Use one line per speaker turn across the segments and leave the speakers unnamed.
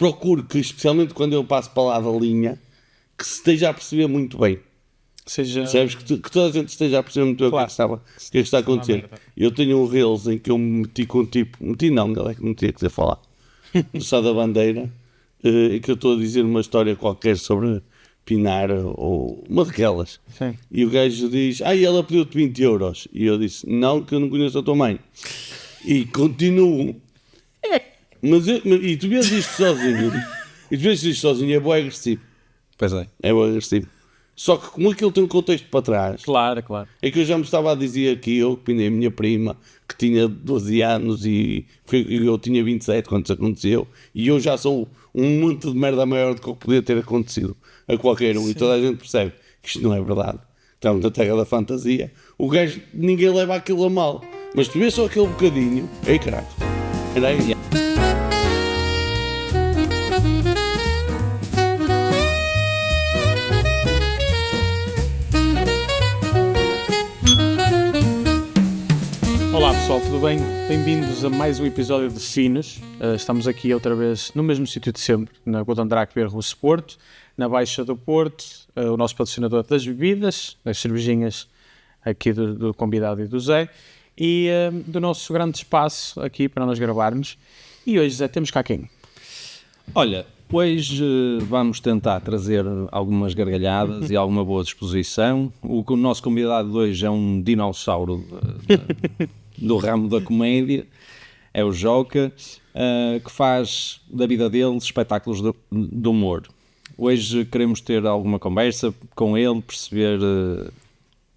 procuro que, especialmente quando eu passo para lá da linha, que se esteja a perceber muito bem. Percebes? Que toda a gente esteja a perceber muito bem
Claro.
o que está a acontecer. Eu tenho um Reels em que eu me meti com um tipo... Meti não, ele é que não tinha que dizer falar. Do Sá da Bandeira, em que eu estou a dizer uma história qualquer sobre Pinar ou uma daquelas.
Sim.
E o gajo diz, ela pediu-te 20 euros. E eu disse, não, que eu não conheço a tua mãe. E continuo. E tu vês isto sozinho. É bem agressivo.
Pois é.
É bem agressivo. Só que como aquilo tem um contexto para trás,
Claro.
é que eu já me estava a dizer que eu pinei a minha prima, que tinha 12 anos e eu tinha 27 quando isso aconteceu, e eu já sou um monte de merda maior do que podia ter acontecido a qualquer um. Sim. E toda a gente percebe que isto não é verdade. Estamos na terra da fantasia. O gajo, ninguém leva aquilo a mal. Mas tu vês só aquele bocadinho, ei caralho. Era aí.
Olá pessoal, tudo bem? Bem-vindos a mais um episódio de Finos. Estamos aqui outra vez no mesmo sítio de sempre, na Golden Drac Beer Russo Porto, na Baixa do Porto, o nosso patrocinador das bebidas, das cervejinhas aqui do convidado e do Zé, e do nosso grande espaço aqui para nós gravarmos. E hoje, Zé, temos cá quem?
Olha, hoje vamos tentar trazer algumas gargalhadas e alguma boa disposição. O nosso convidado de hoje é um dinossauro do ramo da comédia, é o Joca, que faz da vida dele espetáculos de humor. Hoje queremos ter alguma conversa com ele, perceber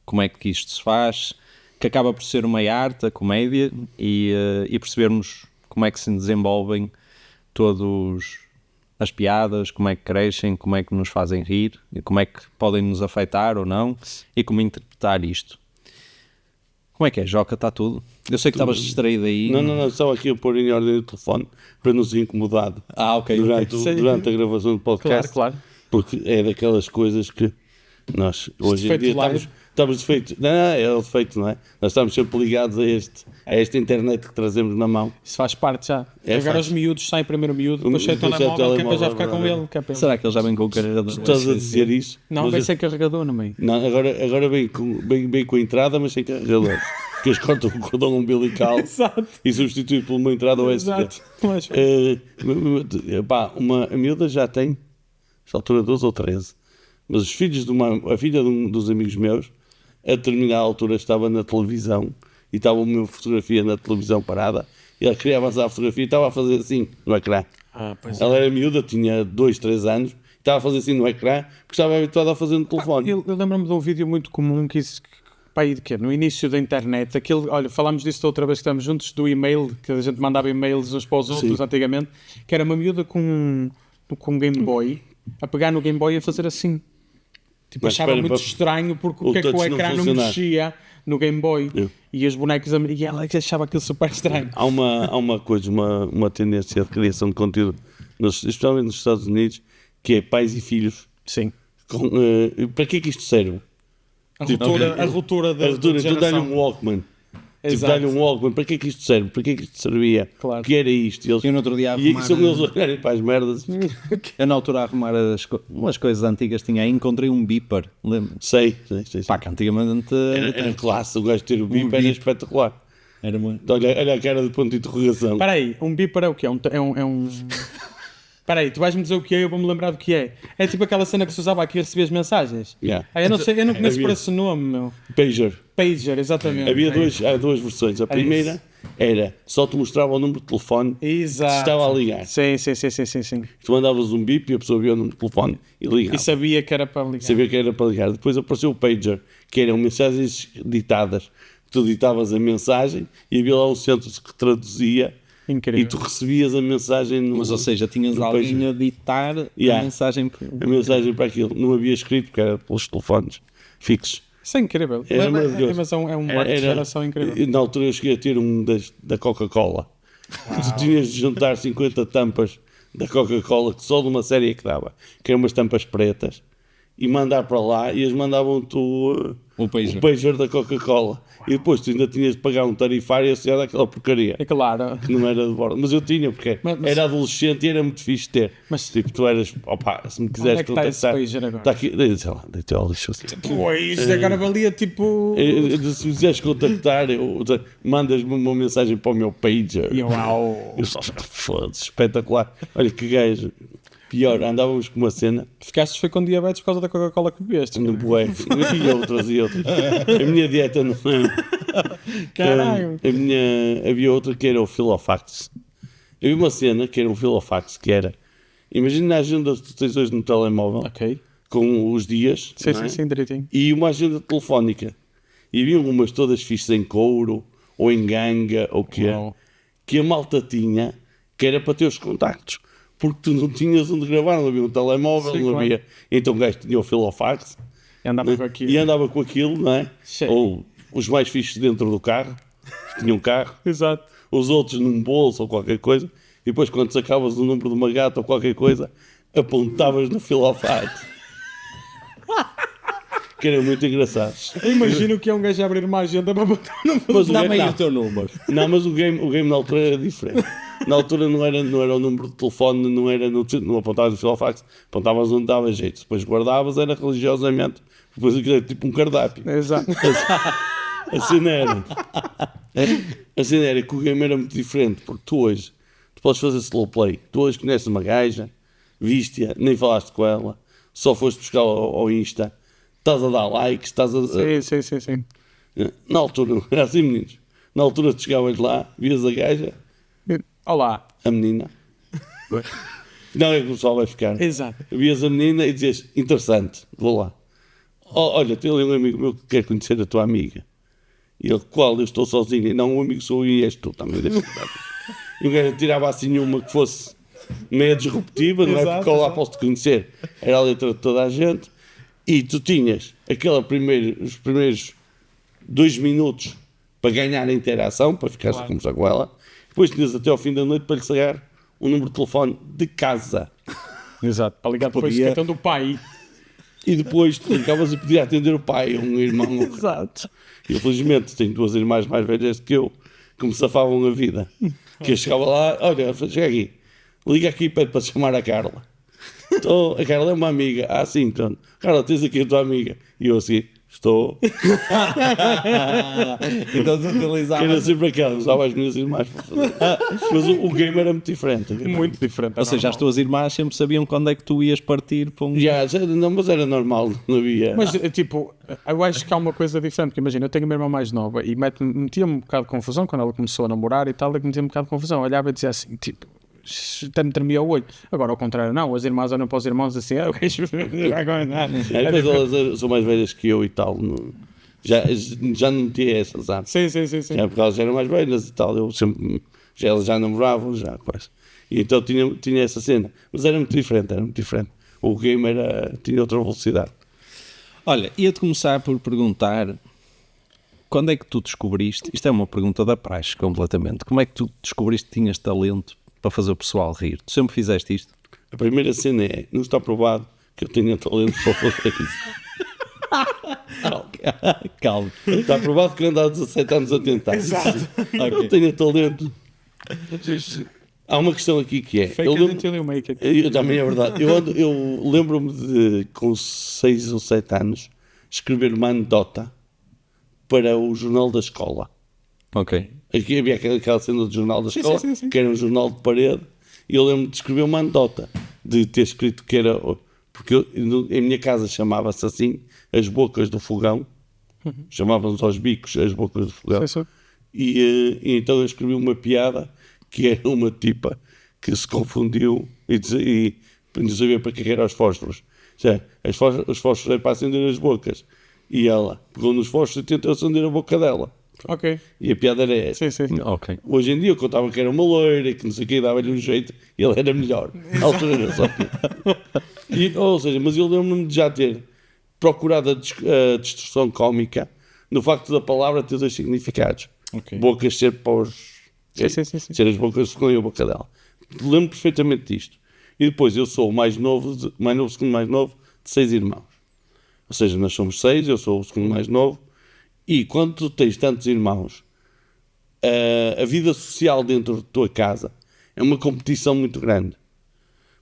como é que isto se faz, que acaba por ser uma arte, a comédia, e percebermos como é que se desenvolvem todos as piadas, como é que crescem, como é que nos fazem rir, e como é que podem nos afetar ou não, e como interpretar isto. Como é que é, Joca? Está tudo? Eu sei que estavas distraído aí.
Não, estava aqui a pôr em ordem o telefone para não ser incomodado.
Ok.
Durante a gravação do podcast.
Claro.
Porque é daquelas coisas que nós hoje em dia estamos defeitos. Não, é defeito, não é? Nós estamos sempre ligados a esta internet que trazemos na mão.
Isso faz parte já. Agora os miúdos saem primeiro o miúdo, depois sai o telemóvel, que é para já ficar com ele.
Será que ele já vem com o carregador?
Estás a dizer isso?
Não, vem sem carregador no meio.
Não, agora vem com a entrada, mas sem carregador. Que eles cortam o cordão umbilical e substituem por uma entrada USB.
Exato.
A miúda já tem, esta altura, 12 ou 13. Mas os filhos a filha dos amigos meus, a determinada altura estava na televisão e estava uma fotografia na televisão parada e ela queria avançar a fotografia e estava a fazer assim no ecrã. Ela era miúda, tinha 2, 3 anos, e estava a fazer assim no ecrã porque estava habituada a fazer no telefone.
Eu lembro-me de um vídeo muito comum que isso... no início da internet, olha, falámos disso da outra vez que estamos juntos, do e-mail, que a gente mandava e-mails uns para os outros. Sim. Antigamente, que era uma miúda com um Game Boy, a pegar no Game Boy e a fazer assim. Tipo, achava muito estranho porque o ecrã não mexia no Game Boy. E os bonecos, e ela achava aquilo super estranho.
Há uma coisa, uma tendência de criação de conteúdo, especialmente nos Estados Unidos, que é pais e filhos.
Sim.
Para que é que isto serve?
A ruptura da geração.
Tu dá-lhe um Walkman. Tipo, dá-lhe um Walkman. Para que é que isto serve? Para que é que isto servia?
Claro.
O que era isto?
Eu no outro dia
arrumar... E são eles olharem para as merdas.
Eu na altura a arrumar umas coisas antigas tinha aí, encontrei um beeper. Lembro?
Sei.
Pá, que antigamente...
Era classe. O gajo ter o beeper era espetacular.
Era muito...
Olha a cara de ponto de interrogação.
Espera aí, um beeper é o quê? É um... Espera aí, tu vais-me dizer o que é, eu vou-me lembrar do que é. É tipo aquela cena que se usava aqui a receber as mensagens.
Yeah.
Eu não conheço por esse nome, meu.
Pager,
exatamente.
Havia duas versões. A primeira era só te mostrava o número de telefone que estava a ligar.
Sim.
Tu mandavas um bip e a pessoa via o número de telefone e ligava.
E sabia que era para ligar.
Depois apareceu o pager, que eram mensagens ditadas. Tu ditavas a mensagem e havia lá um centro que traduzia.
Incrível.
E tu recebias a mensagem
Mas, ou seja, tinhas alguém a ditar a mensagem
para aquilo. Não havia escrito, porque era pelos telefones fixos.
Isso é incrível.
Era maravilhoso.
Mas é um marco de geração incrível.
Na altura eu cheguei a ter um da Coca-Cola. Tu tinhas de juntar 50 tampas da Coca-Cola, que só de uma série que dava. Que eram umas tampas pretas. e mandar para lá, e eles mandavam-te
O
o
pager.
pager da Coca-Cola. E depois tu ainda tinhas de pagar um tarifário associado àquela porcaria.
É claro.
Que não era de bordo. Mas eu tinha, porque
Mas-
era adolescente e era muito fixe ter.
Mas-
Tipo, tu eras, opa, se me
Onde
quiseres
é que está esse
contactar.
pager agora?
Está aqui, sei lá, deitei ao lixo assim.
Pois, agora valia tipo...
Se me quiseres contactar, mandas-me uma mensagem para o meu pager.
Uau.
Eu só, foda-se, espetacular. Olha que gajo. Pior, andávamos com uma cena.
Ficaste foi com diabetes por causa da Coca-Cola que bebeste.
No bué, e outras. A minha dieta não é.
Caralho.
Havia outra que era o Filofax. Havia uma cena que era um Filofax, que era. Imagina a agenda que tu tens hoje no telemóvel,
Ok.
com os dias,
Sim,
não é?
sim, direitinho.
E uma agenda telefónica. E havia umas todas fixas em couro, ou em ganga, ou o que é,
Uau.
que a malta tinha, que era para ter os contactos. Porque tu não tinhas onde gravar, não havia um telemóvel,
Sim,
não
claro.
havia. Então o gajo tinha o Filofax,
E andava
né?
com aquilo.
E andava com aquilo, não é?
Sim.
Ou os mais fixos dentro do carro, tinham um carro,
Exato.
os outros num bolso ou qualquer coisa, e depois quando sacavas o número de uma gata ou qualquer coisa, apontavas no Filofax. Que era muito engraçado.
Eu imagino que é um gajo a abrir uma agenda para botar no
Mas o
Dá-me aí
gajo,
o teu número.
não, mas o game na altura era diferente. Na altura não era o número de telefone, não apontavas no Filofax, apontavas onde dava jeito. Depois guardavas, era religiosamente, depois aquilo era tipo um cardápio.
Exato.
A cena era. A cena era que o game era muito diferente, porque tu hoje tu podes fazer slow play. Tu hoje conheces uma gaja, viste-a, nem falaste com ela, só foste buscar ao Insta, estás a dar likes, estás a.
Sim.
Na altura, não era assim, meninos. Na altura tu chegavas lá, vias a gaja,
Olá.
a menina. Não é que o pessoal vai ficar.
Exato.
Vias a menina e dizias, interessante, vou lá. Olha, tem ali um amigo meu que quer conhecer a tua amiga. E ele, qual? Eu estou sozinho. Não, o amigo sou eu e és tu também. E o gajo tirava assim uma que fosse meio disruptiva, não é?
Exato,
Porque eu lá
exato.
posso-te conhecer. Era a letra de toda a gente. E tu tinhas os primeiros 2 minutos para ganhar a interação, para ficares a conversar com ela. Depois tinhas até ao fim da noite para lhe sacar um número de telefone de casa.
Exato. Para ligar depois
Podia-
do cartão do pai.
E depois tu ligavas e podia atender o pai, um irmão.
Exato.
E felizmente tenho 2 irmãs mais velhas que eu, que me safavam a vida. Que eu chegava lá, olha, chega aqui, liga aqui e pede para chamar a Carla. Então, a Carla é uma amiga. Ah, sim, então. Carla, tens aqui a tua amiga. E eu assim, estou.
Então tu
Que
utilizavas.
era sempre aquela, usava as minhas irmãs para fazer. Mas o game era muito diferente.
Muito diferente.
Ou seja, as tuas irmãs sempre sabiam quando é que tu ias partir para um.
Não, mas era normal, não havia.
Mas, tipo, eu acho que há uma coisa diferente, porque imagina, eu tenho uma irmã mais nova e metia-me um bocado de confusão quando ela começou a namorar e tal, é que metia-me um bocado de confusão. Olhava e dizia assim, tipo, até me tremia o olho. Agora, ao contrário, não, as irmãs olham para os irmãos assim, o gajo vai comentar.
Depois elas são mais velhas que eu e tal. Já não tinha essa, sabe?
Sim.
Já, porque elas eram mais velhas e tal, eu sempre, elas já namoravam, já quase. E então tinha essa cena, mas era muito diferente. O game tinha outra velocidade.
Olha, ia-te começar por perguntar quando é que tu descobriste, isto é uma pergunta da praxe completamente, como é que tu descobriste que tinhas talento para fazer o pessoal rir? Tu sempre fizeste isto?
A primeira cena é, não está provado que eu tenha talento para fazer isso.
Calma.
Está provado que eu ando há 17 anos a tentar.
Exato.
Eu tenho talento. Há uma questão aqui que é,
Fake
eu
it
lembro-
until you make it.
Eu também é verdade. Eu lembro-me de, com 6 ou 7 anos, escrever uma anedota para o jornal da escola.
Ok.
Aqui havia aquela cena do jornal da escola,
sim.
que era um jornal de parede, e eu lembro-me de escrever uma anedota, de ter escrito que era... Porque em minha casa chamava-se assim, as bocas do fogão, chamávamos aos bicos as bocas do fogão.
Sim.
E então eu escrevi uma piada que era uma tipa que se confundiu e não sabia para que eram os fósforos. Os fósforos é para acender as bocas. E ela pegou nos fósforos e tentou acender a boca dela.
Ok.
E a piada era essa.
Sim.
Ok.
Hoje em dia eu contava que era uma loira, que não sei o que, dava-lhe um jeito e ele era melhor. Na altura era só. Ou seja, mas eu lembro-me de já ter procurado a distorção cómica no facto da palavra ter 2 significados.
Ok.
Bocas ser para os...
Sim.
Ser as bocas do fogão e a boca dela. Lembro perfeitamente disto. E depois eu sou o segundo mais novo de 6 irmãos. Ou seja, nós somos 6, eu sou o segundo mais novo, e quando tu tens tantos irmãos, a vida social dentro da tua casa é uma competição muito grande.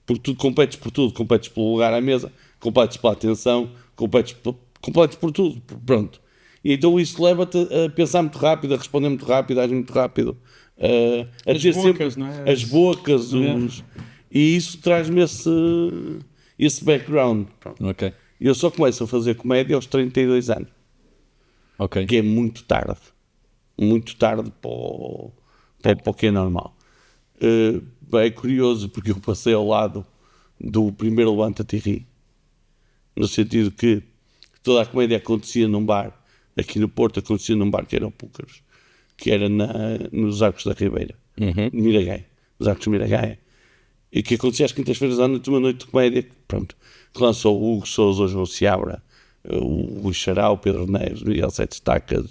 Porque tu competes por tudo, competes pelo lugar à mesa, competes pela atenção, competes por tudo, pronto. E então isso leva-te a pensar muito rápido, a responder muito rápido, a agir muito rápido, a
As
ter
bocas,
sempre
não é?
as bocas, e isso traz-me esse background. Pronto.
Ok.
Eu só começo a fazer comédia aos 32 anos,
Ok.
que é muito tarde para o que é normal. É curioso porque eu passei ao lado do primeiro Levanta-te e Ri, no sentido que toda a comédia acontecia num bar, aqui no Porto acontecia num bar que era o Púcaros, que era nos Arcos da Ribeira, Miragaia, nos Arcos de Miragaia, e que acontecia às quintas-feiras à noite, uma noite de comédia, pronto, que lançou o Hugo Sousa, o João Seabra, o Xará, o Pedro Neves, o Miguel Sete Estacas,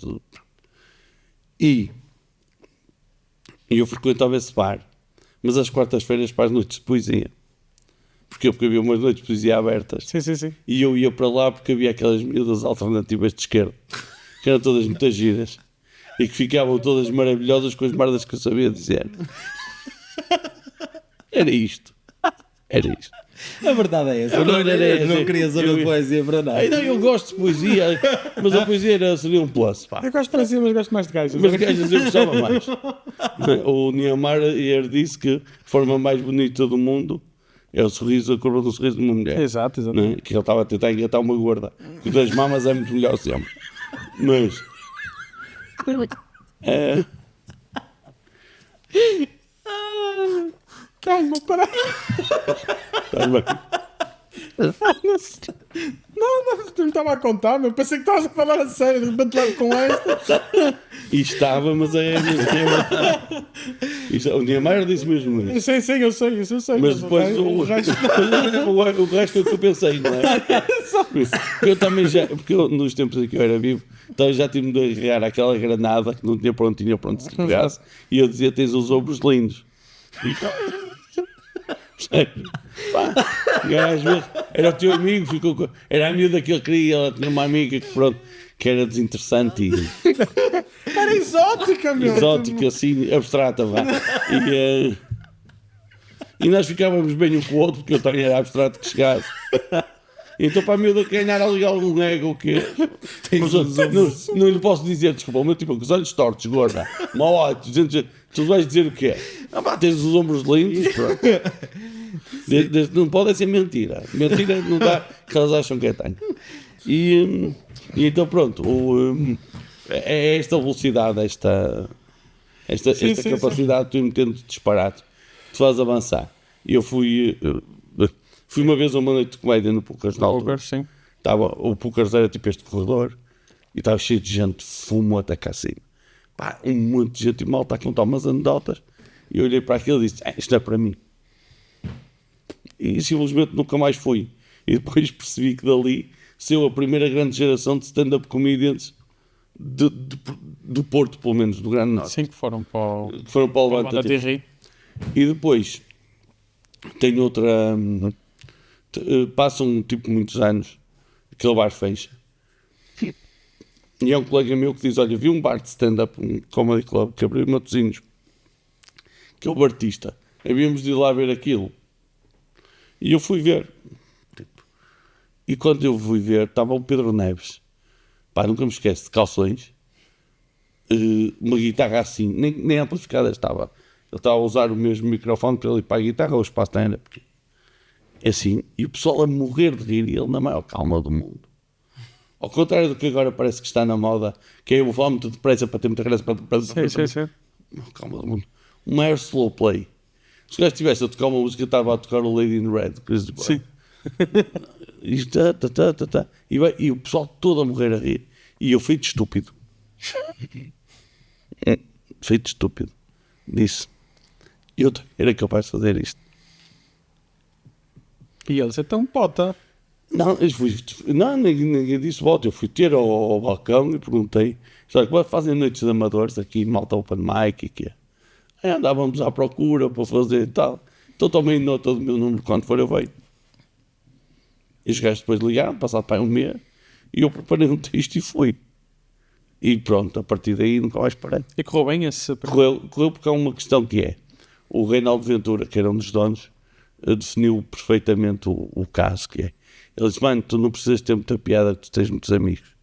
e eu frequentava esse bar, mas às quartas-feiras para as noites de poesia. Porque havia umas noites de poesia abertas.
Sim.
E eu ia para lá porque havia aquelas miúdas alternativas de esquerda, que eram todas muitas giras, e que ficavam todas maravilhosas com as merdas que eu sabia dizer. Era isto.
A verdade é essa. Não querias ouvir poesia para nada.
Não, eu gosto de poesia, mas a poesia seria um plus. Pá.
Eu gosto de poesia, mas gosto mais de gajas.
Mas gajas eu gostava mais. O Niemeyer disse que a forma mais bonita do mundo é o sorriso, a curva do sorriso de uma mulher.
Exato.
Não é? Que ele estava a tentar engatar uma gorda. Que das mamas é muito melhor sempre. Mas...
Calma, para.
Estás bem?
Não me estava a contar, meu. Pensei que estavas a falar a sério, de repente levo com esta.
E estava, mas é... O Niemeyer disse mesmo isso.
Sim, eu sei.
Mas depois o resto é o que eu pensei, não é? Porque eu também porque nos tempos em que eu era vivo, então já tive de arrear aquela granada que não tinha pronto se pegasse, e eu dizia: tens os ombros lindos. Pá, gajo, era o teu amigo, era a miúda que ele queria, ela tinha uma amiga que era desinteressante e
Era exótica, meu.
exótica, assim, abstrata, vá. E nós ficávamos bem um com o outro, porque eu também era abstrato que chegasse. Então, para a miúda ganhar ali algum ego, o quê? Não lhe posso dizer, desculpa, o meu tipo, com os olhos tortos, gorda, mau ódio, tu vais dizer o quê? Tens os ombros lindos, pronto. Não pode ser mentira. Mentira não dá, que elas acham que é tanto. E então, pronto, é esta velocidade, esta capacidade de tu metendo disparado, tu fazes avançar. E eu fui uma vez a uma noite de comédia no Púcaros na altura.
Sim.
O Púcaros era tipo este corredor e estava cheio de gente, fumo até cá acima. Pá, um monte de gente e mal está a contar umas anedotas. E eu olhei para aquilo e disse: isto é para mim. E simplesmente nunca mais fui. E depois percebi que dali saiu a primeira grande geração de stand-up comedians do Porto, pelo menos, do Grande Norte.
Sim, que foram para o
Levanta-te e Ri. E depois tem outra. Passam tipo muitos anos, aquele bar fecha. E é um colega meu que diz: olha, vi um bar de stand-up, um comedy club, que abriu em Matosinhos, que é o Bartista. Havíamos de ir lá ver aquilo. E eu fui ver. E quando eu fui ver, estava o Pedro Neves. Pá, nunca me esqueço, de calções. Uma guitarra assim, nem amplificada estava. Ele estava a usar o mesmo microfone para ele ir para a guitarra, o espaço era pequeno. É assim, e o pessoal a morrer de rir, e ele na maior calma do mundo. Ao contrário do que agora parece que está na moda, que é eu vou falar muito depressa para ter muita graça para
Sim.
calma do mundo. Um maior slow play. Se o gajo estivesse a tocar uma música, estava a tocar o Lady in Red.
Sim.
E o pessoal todo a morrer a rir. E eu feito estúpido. Disse: eu era capaz de fazer isto.
E eles, então, pota.
Não, ninguém disse volta. Eu fui ter ao balcão e perguntei: sabe, como é que fazem noites de amadores aqui, malta open mic e que é? Aí andávamos à procura para fazer e tal. Então tomei nota do meu número, quando for eu venho. E os gajos depois ligaram, passado para um mês, E eu preparei um texto e fui. E pronto, a partir daí nunca mais parei.
E correu bem esse...
Correu porque há uma questão que é, o Reinaldo Ventura, que era um dos donos, definiu perfeitamente o caso que é. Ele disse, mano, tu não precisas ter muita piada, tu tens muitos amigos.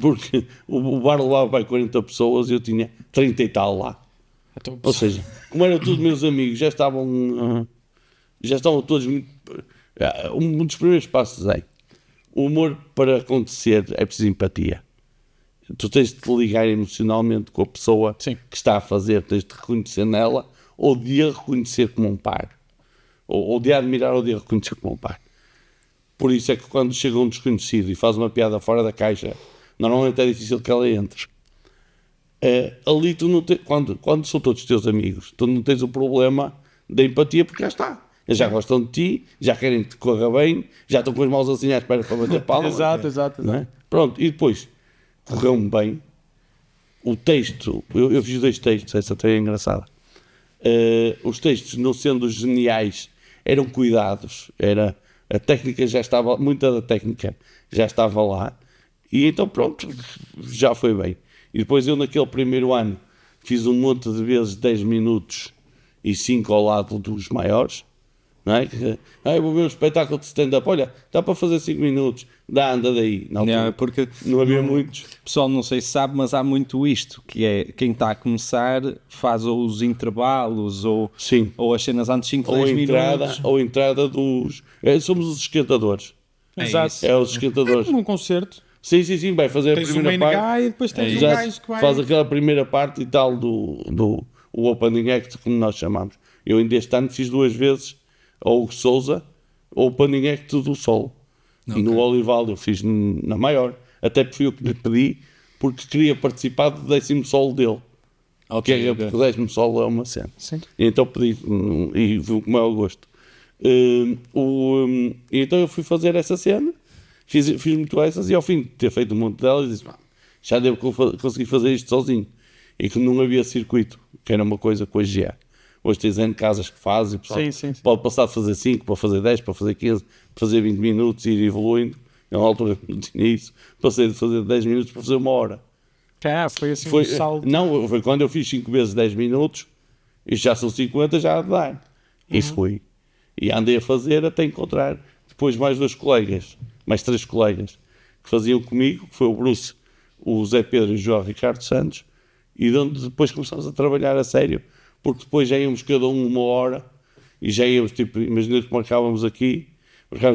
Porque o bar levava para 40 pessoas e eu tinha 30 e tal lá.
Então,
Ou seja, como eram todos meus amigos, já estavam todos muito... Um dos primeiros passos é, o humor para acontecer é preciso empatia. Tu tens de te ligar emocionalmente com a pessoa
Sim.
que está a fazer, tens de reconhecer nela, ou de a reconhecer como um par. Ou de a admirar ou de a reconhecer como um par. Por isso é que quando chega um desconhecido e faz uma piada fora da caixa, normalmente é difícil que ela entre. Ali tu não tens, quando são todos teus amigos, tu não tens o problema da empatia, porque já está. Eles já gostam de ti, já querem que te corra bem, já estão com as mãos assim à espera para bater palmas.
Exato.
Não é? Pronto, e depois correu-me bem. O texto, eu fiz 2 textos, essa até é engraçada. Os textos, não sendo geniais, eram cuidados, a técnica já estava, muita da técnica já estava lá, e então pronto, já foi bem. E depois eu naquele primeiro ano fiz um monte de vezes 10 minutos e 5 ao lado dos maiores, não é? Eu vou ver um espetáculo de stand-up, olha, dá para fazer 5 minutos, anda daí.
Não, porque
não havia muitos.
Pessoal, não sei se sabe, mas há muito isto, que é quem está a começar faz ou os intervalos ou as cenas antes de 5, 10 minutos.
Ou a entrada dos... somos os esquentadores.
Exato.
É os esquentadores.
É como um concerto.
Sim, vai fazer
Tens
a primeira parte.
Tens o main guy e depois tens o
Já
gajo que vai...
faz aquela primeira parte e tal do o opening act, como nós chamamos. Eu ainda este ano fiz 2 vezes ou o Sousa ou o opening act do Sol. Okay. No Olival eu fiz na maior. Até porque fui eu que lhe pedi, porque queria participar do 10º solo dele. Porque o 10º solo é uma cena.
Sim.
E então pedi, e fui com o maior gosto. Então eu fui fazer essa cena, fiz muito essas, e ao fim de ter feito um monte delas, disse, já devo conseguir fazer isto sozinho. E que não havia circuito, que era uma coisa que hoje é. Hoje tens N casas que fazem,
sim.
Pode passar de fazer 5, para fazer 10, para fazer 15, para fazer 20 minutos e ir evoluindo. Na altura não tinha isso, passei de fazer 10 minutos para fazer 1 hora.
Foi assim um salto.
Não, foi quando eu fiz 5 vezes 10 minutos, e já são 50, já há de dar. E fui. E andei a fazer até encontrar depois mais 2 colegas, mais 3 colegas, que faziam comigo, que foi o Bruce, o Zé Pedro e o João Ricardo Santos, e de onde depois começámos a trabalhar a sério, porque depois já íamos cada um 1 hora, e já íamos, tipo, imagina que marcávamos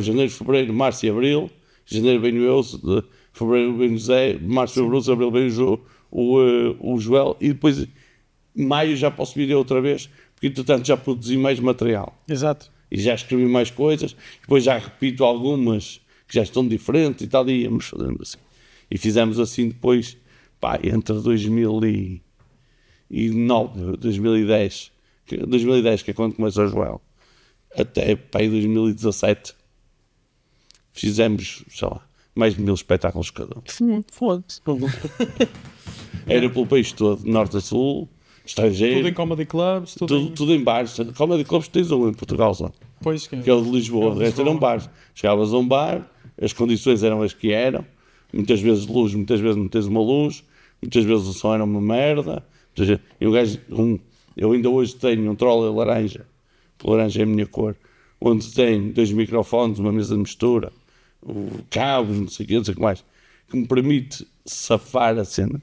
janeiro, fevereiro, março e abril, janeiro venho eu, fevereiro venho o Zé, março o Bruce, abril venho o Joel, e depois maio já posso vir eu outra vez, porque entretanto já produzi mais material.
Exato.
E já escrevi mais coisas, depois já repito algumas que já estão diferentes e tal, e íamos fazendo assim. E fizemos assim depois, entre 2009 e 2010, que é quando começou o Joel, até 2017, fizemos, sei lá, mais de 1000 espetáculos cada um.
Foda-se.
Era pelo país todo, norte a sul, estrangeiro.
Tudo em comedy clubs,
tudo em bares. Comedy clubs tens um em Portugal só.
Pois
que é o de Lisboa. O resto eram bares. Chegavas a um bar, as condições eram as que eram. Muitas vezes luz, muitas vezes não tens uma luz. Muitas vezes o som era uma merda. E o gajo, eu ainda hoje tenho um trolley laranja. O laranja é a minha cor. Onde tem 2 microfones, uma mesa de mistura, cabos, não sei o que mais. Que me permite safar a cena.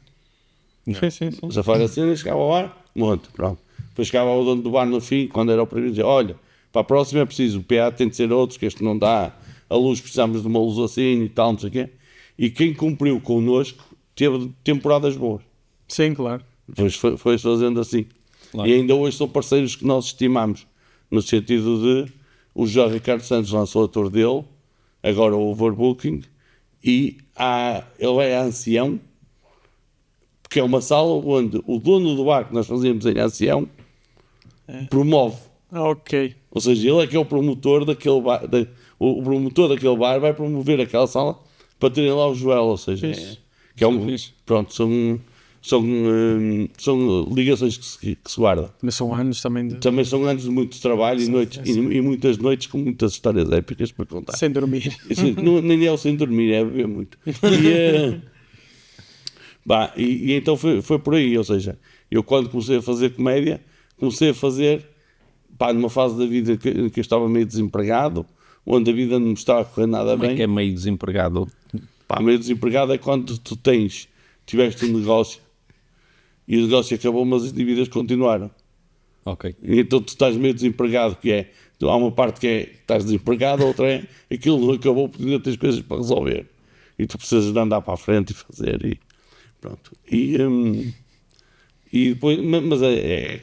Sim.
Safar a cena, chegava ao bar, monte, pronto. Depois chegava ao dono do bar no fim, quando era o primeiro, dizia, olha, para a próxima é preciso, o PA tem de ser outros, que este não dá, a luz precisamos de uma luz assim e tal, não sei o quê. E quem cumpriu connosco teve temporadas boas.
Sim, claro.
Depois foi fazendo assim. Claro. E ainda hoje são parceiros que nós estimamos, no sentido de o João Ricardo Santos lançou a tour dele, agora o Overbooking, e ele é ancião, porque é uma sala onde o dono do bar que nós fazíamos em ancião promove.
Ok.
Ou seja, ele é que é o promotor daquele bar, o promotor daquele bar vai promover aquela sala para terem lá o Joel, ou seja, que é pronto, são ligações que se guardam.
Mas são anos também de...
Também são anos de muito trabalho e noites, e muitas noites com muitas histórias épicas para contar.
Sem dormir.
Nem é o sem dormir, é beber muito. E então foi por aí, ou seja, eu quando comecei a fazer comédia, comecei a fazer numa fase da vida que eu estava meio desempregado, onde a vida não me estava a correr nada
Como
bem.
é que é meio desempregado?
Meio desempregado é quando tu tiveste um negócio e o negócio acabou, mas as dívidas continuaram.
Ok.
E então tu estás meio desempregado, há uma parte que estás desempregado, a outra é aquilo não acabou porque ainda tens coisas para resolver e tu precisas de andar para a frente e fazer e pronto. E depois, mas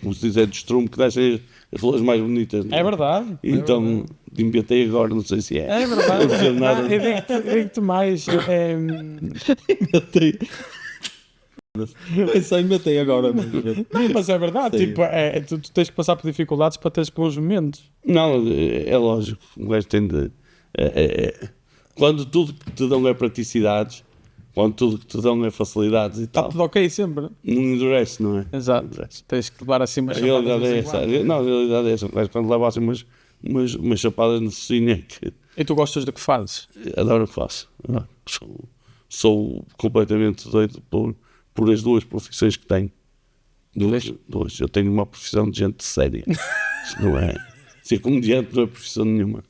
como se diz, é de estrume que deixa as flores mais bonitas. Não é?
É verdade.
Então, inventei agora, não sei se é.
É verdade.
Não dizer nada.
Eu digo-te mais.
Eu só inventei agora.
Não, mas é verdade.
Sim.
Tipo, tu tens que passar por dificuldades para teres bons momentos.
Não, é lógico. O gajo tem de. Quando tudo que te dão é praticidades, quando tudo que te dão é facilidades e
Está
tal,
tudo ok sempre.
não endurece, não é?
Exato.
Endurece.
Tens que levar assim umas
A realidade
chapadas
é
de
essa.
vez em quando.
Não, a realidade é essa. Mas quando leva assim umas chapadas no focinho, é que
E tu gostas do que fazes?
adoro o que faço. Adoro. Sou completamente doido por as duas profissões que tenho. Duas. Eu tenho uma profissão de gente séria. Isto não é. Ser comediante não é profissão nenhuma.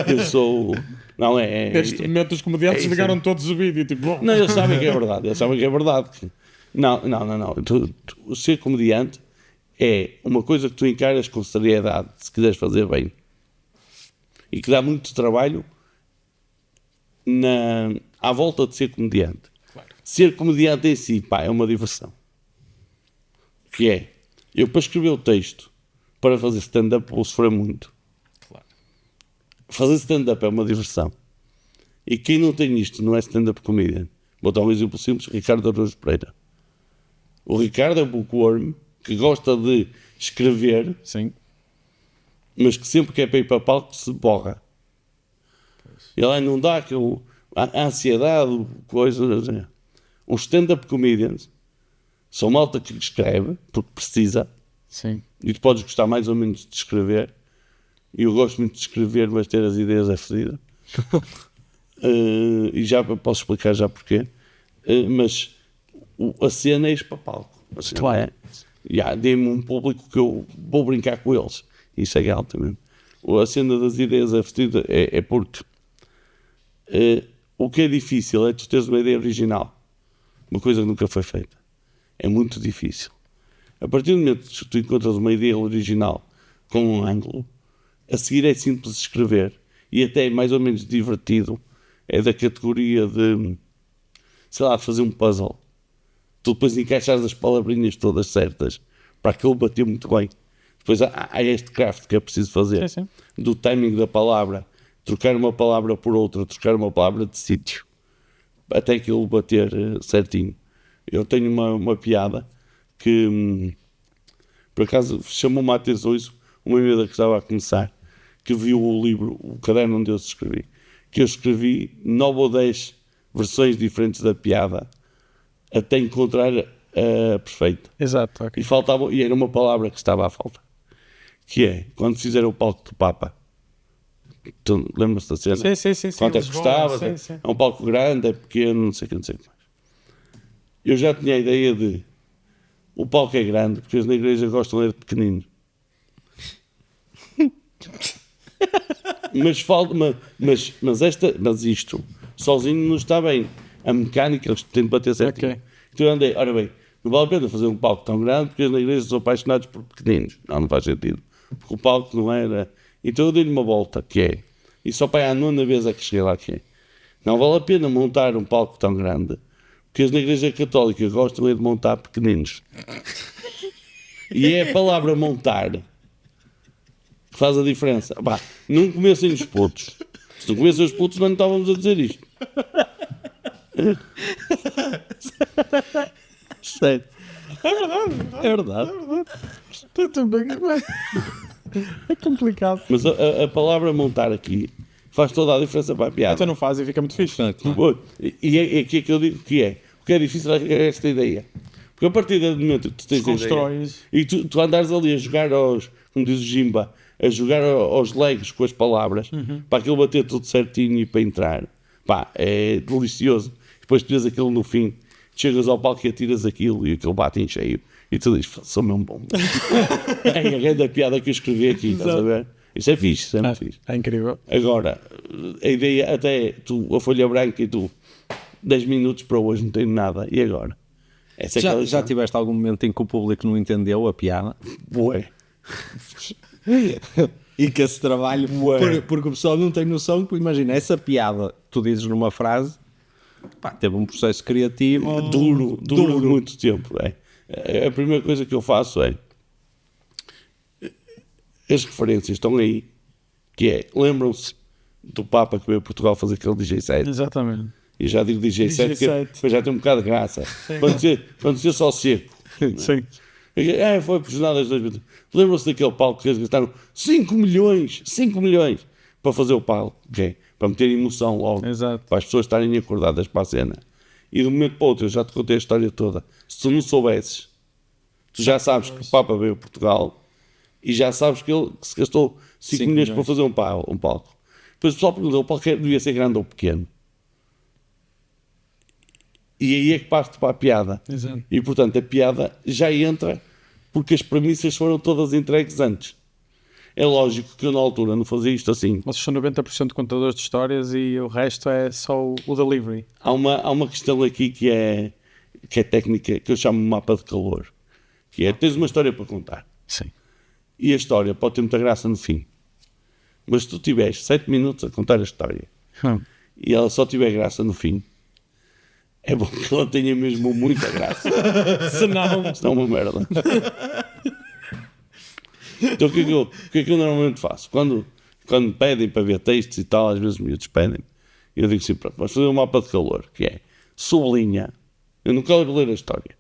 Eu sou. Não é.
Neste momento os comediantes
isso.
ligaram todos o vídeo. Tipo,
Não, eles sabem que é verdade. Não. Ser comediante é uma coisa que tu encaras com seriedade, se quiseres fazer bem. E que dá muito trabalho à volta de ser comediante.
Claro.
Ser comediante em si, é uma diversão. Que é, eu para escrever o texto, para fazer stand-up, vou sofrer muito.
Claro.
Fazer stand-up é uma diversão. E quem não tem isto não é stand-up comedian. Vou dar um exemplo simples, Ricardo Araújo Pereira. O Ricardo é um bookworm que gosta de escrever,
sim.
mas que sempre que é para ir para palco se borra. Ele não dá a ansiedade, coisas. Os stand-up comedians são malta que escreve, porque precisa,
Sim.
e tu podes gostar mais ou menos de escrever. E eu gosto muito de escrever, mas ter as ideias é fedida. E já posso explicar já porquê. Mas a cena é ir para palco.
Claro.
Dê-me um público que eu vou brincar com eles. Isso é altamente. A cena das ideias é fedida é porque o que é difícil é tu teres uma ideia original. Uma coisa que nunca foi feita. É muito difícil. A partir do momento que tu encontras uma ideia original com um ângulo, a seguir é simples de escrever e até é mais ou menos divertido. É da categoria de, sei lá, fazer um puzzle. Tu depois encaixares as palavrinhas todas certas para aquilo bater muito bem. Depois há este craft que é preciso fazer.
Sim.
Do timing da palavra, trocar uma palavra por outra, trocar uma palavra de sítio, até aquilo bater certinho. Eu tenho uma piada que, por acaso, chamou-me a atenção isso, uma miúda que estava a começar, que viu o livro, o caderno onde eu escrevi, que eu escrevi 9 ou 10 versões diferentes da piada, até encontrar a perfeita.
Exato. Okay.
E era uma palavra que estava à falta, que é, quando fizeram o palco do Papa, tu lembras-te da cena?
Sim.
Quanto é que custava?
Sim.
É um palco grande, é pequeno, não sei o que mais. Eu já tinha a ideia de o palco é grande, porque eles na igreja gostam de ler pequenino. mas isto sozinho não está bem. A mecânica, eles têm de bater certinho.
Ok.
Então eu andei, ora bem, não vale a pena fazer um palco tão grande, porque eles na igreja são apaixonados por pequeninos. Não faz sentido. Porque o palco não era. Então eu dei-lhe uma volta, que é, e só para a 9ª vez é que cheguei lá, que é, não vale a pena montar um palco tão grande, porque eles na igreja católica gostam de montar pequeninos. E é a palavra montar que faz a diferença. Não comecem os putos. Se não comecem os putos, não estávamos a dizer isto.
Certo.
É verdade. É complicado.
Mas a palavra montar aqui faz toda a diferença para a piada.
Então não faz e fica muito fixe.
E é aqui que eu digo que é. O que é difícil é esta ideia. Porque a partir do momento que tu tens
Constróis.
e tu andares ali a jogar como diz o Jimba, a jogar aos legos com as palavras, para aquilo bater tudo certinho e para entrar, pá, é delicioso. Depois tu vês aquilo no fim, chegas ao palco e atiras aquilo e aquilo bate em cheio. E tu dizes, sou mesmo bom. É a grande piada que eu escrevi aqui, estás a ver? Isso é fixe, isso é muito fixe.
É incrível.
Agora, a ideia até a folha branca e tu 10 minutos para hoje não tenho nada. E agora? Essa é
Já tiveste algum momento em que o público não entendeu a piada?
Bué.
E que esse trabalho, porque o pessoal não tem noção que, imagina, essa piada, tu dizes numa frase, pá, teve um processo criativo
Duro muito tempo. A primeira coisa que eu faço é as referências estão aí, que é, lembram-se do Papa que veio a Portugal fazer aquele DJ set.
Exatamente.
E já digo DJ set, porque depois já tem um bocado de graça. Para não ser só seco.
Sim.
Foi por jornadas 2000. Lembram-se daquele palco que eles gastaram 5 milhões para fazer o palco, okay? Para meter emoção logo,
Exato.
para as pessoas estarem acordadas para a cena. E de um momento para o outro, eu já te contei a história toda. Se tu não soubesses, tu já sabes que o Papa veio a Portugal e já sabes que ele se gastou 5 milhões para fazer um palco. Depois o pessoal perguntou, o palco devia ser grande ou pequeno? E aí é que parte para a piada.
Exato.
E portanto a piada já entra porque as premissas foram todas entregues antes. É lógico que eu na altura não fazia isto assim.
Vocês são 90% contadores de histórias e o resto é só o delivery.
Há uma questão aqui que é técnica, que eu chamo de mapa de calor. Que é, tens uma história para contar.
Sim.
E a história pode ter muita graça no fim. Mas se tu tiveres 7 minutos a contar a história e ela só tiver graça no fim, é bom que ela tenha mesmo muita graça. Senão é uma merda. Então o que é que eu normalmente faço? Quando me pedem para ver textos e tal, às vezes me pedem, eu digo assim, pronto, vamos fazer um mapa de calor, que é, sublinha, eu não quero ler a história,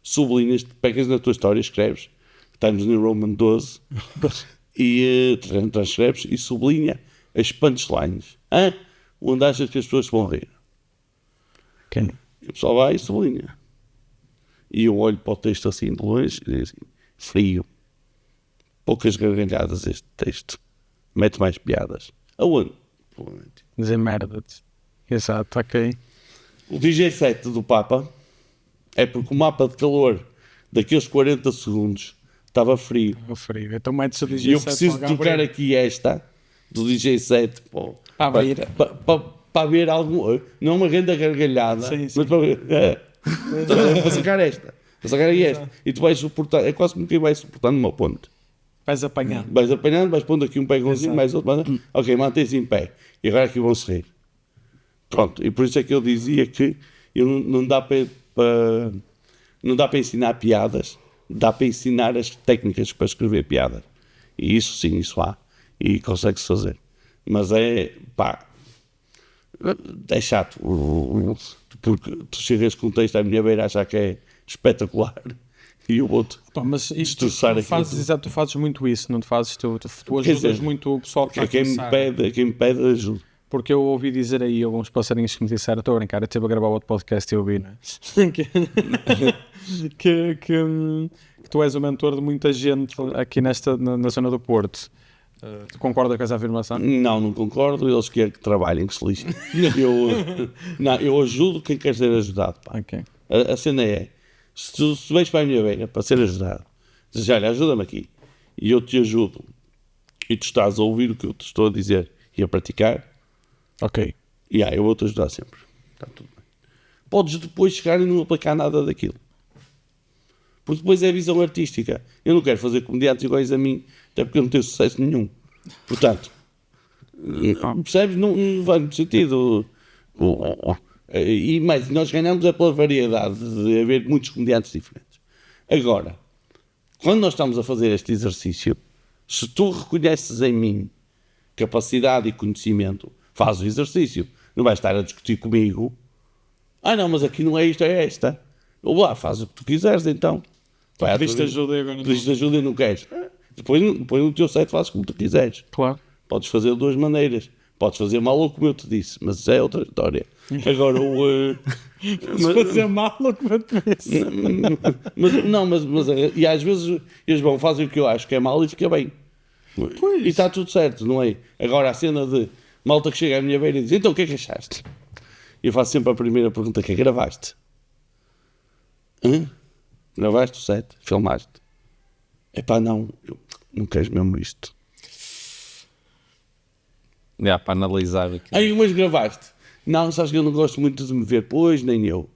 sublinhas, pegas na tua história, escreves, Times New Roman 12, e transcreves e sublinha as punchlines, onde achas que as pessoas vão rir.
Okay.
E o pessoal vai e sublinha. E eu olho para o texto assim de longe e digo assim, frio, poucas gargalhadas este texto, mete mais piadas. Aonde?
Dizer merda. Exato, ok.
O DJ set do Papa é porque o mapa de calor daqueles 40 segundos estava frio.
O frio. Então metes o DJ
E eu preciso tocar aqui esta do DJ set para ver algum, não uma grande gargalhada,
sim.
mas para ver, para sacar esta, para sacar esta. E tu vais suportar, é quase como quem vai suportar numa ponte.
Vais apanhando.
Vais pondo aqui um pegãozinho, mais outro, ok, mantém-se em pé. E agora aqui vão-se rir. Pronto, e por isso é que eu dizia que não dá para ensinar piadas, dá para ensinar as técnicas para escrever piadas. E isso sim, isso há. E consegue-se fazer. Mas é chato. Porque tu chegas com um texto à minha beira a achar que é espetacular. E eu vou-te destroçar aquilo.
Tu fazes muito isso, não te fazes? Tu ajudas muito o pessoal que
quem me pede ajuda.
Porque eu ouvi dizer aí alguns passarinhos que me disseram, estou a brincar, eu estive a gravar outro podcast e eu ouvi, não é? que tu és o mentor de muita gente aqui na zona do Porto. Tu concordas com essa afirmação?
Não concordo, eles querem que trabalhem, que se lixem. Eu ajudo quem quer ser ajudado. Pá.
Okay.
A cena é, se tu vais para a minha beira para ser ajudado, dizes, olha, ajuda-me aqui, e eu te ajudo, e tu estás a ouvir o que eu te estou a dizer e a praticar, ok, eu vou-te ajudar sempre. Está tudo bem. Podes depois chegar e não aplicar nada daquilo. Porque depois é a visão artística. Eu não quero fazer comediantes iguais a mim, até porque eu não tenho sucesso nenhum. Portanto, percebes? Não vai no sentido. E mais, nós ganhamos é pela variedade de haver muitos comediantes diferentes. Agora, quando nós estamos a fazer este exercício, se tu reconheces em mim capacidade e conhecimento, faz o exercício. Não vais estar a discutir comigo. Não, mas aqui não é isto, é esta. Ou lá, faz o que tu quiseres, então.
Pediste ajuda e agora não.
Pediste ajuda e não queres. Depois no teu site fazes como tu quiseres.
Claro.
Podes fazer de duas maneiras. Podes fazer mal ou como eu te disse, mas isso é outra história. Agora o...
fazer mal ou como eu te disse.
E às vezes eles vão fazer o que eu acho que é mal e fica bem.
Pois.
E está tudo certo, não é? Agora a cena de malta que chega à minha beira e diz: então o que é que achaste? E eu faço sempre a primeira pergunta: que é gravaste? Gravaste o set? Filmaste? Epá, não queres mesmo isto.
Para analisar aqui.
Aí, mas gravaste? Não, sabes que eu não gosto muito de me ver. Pois, nem eu.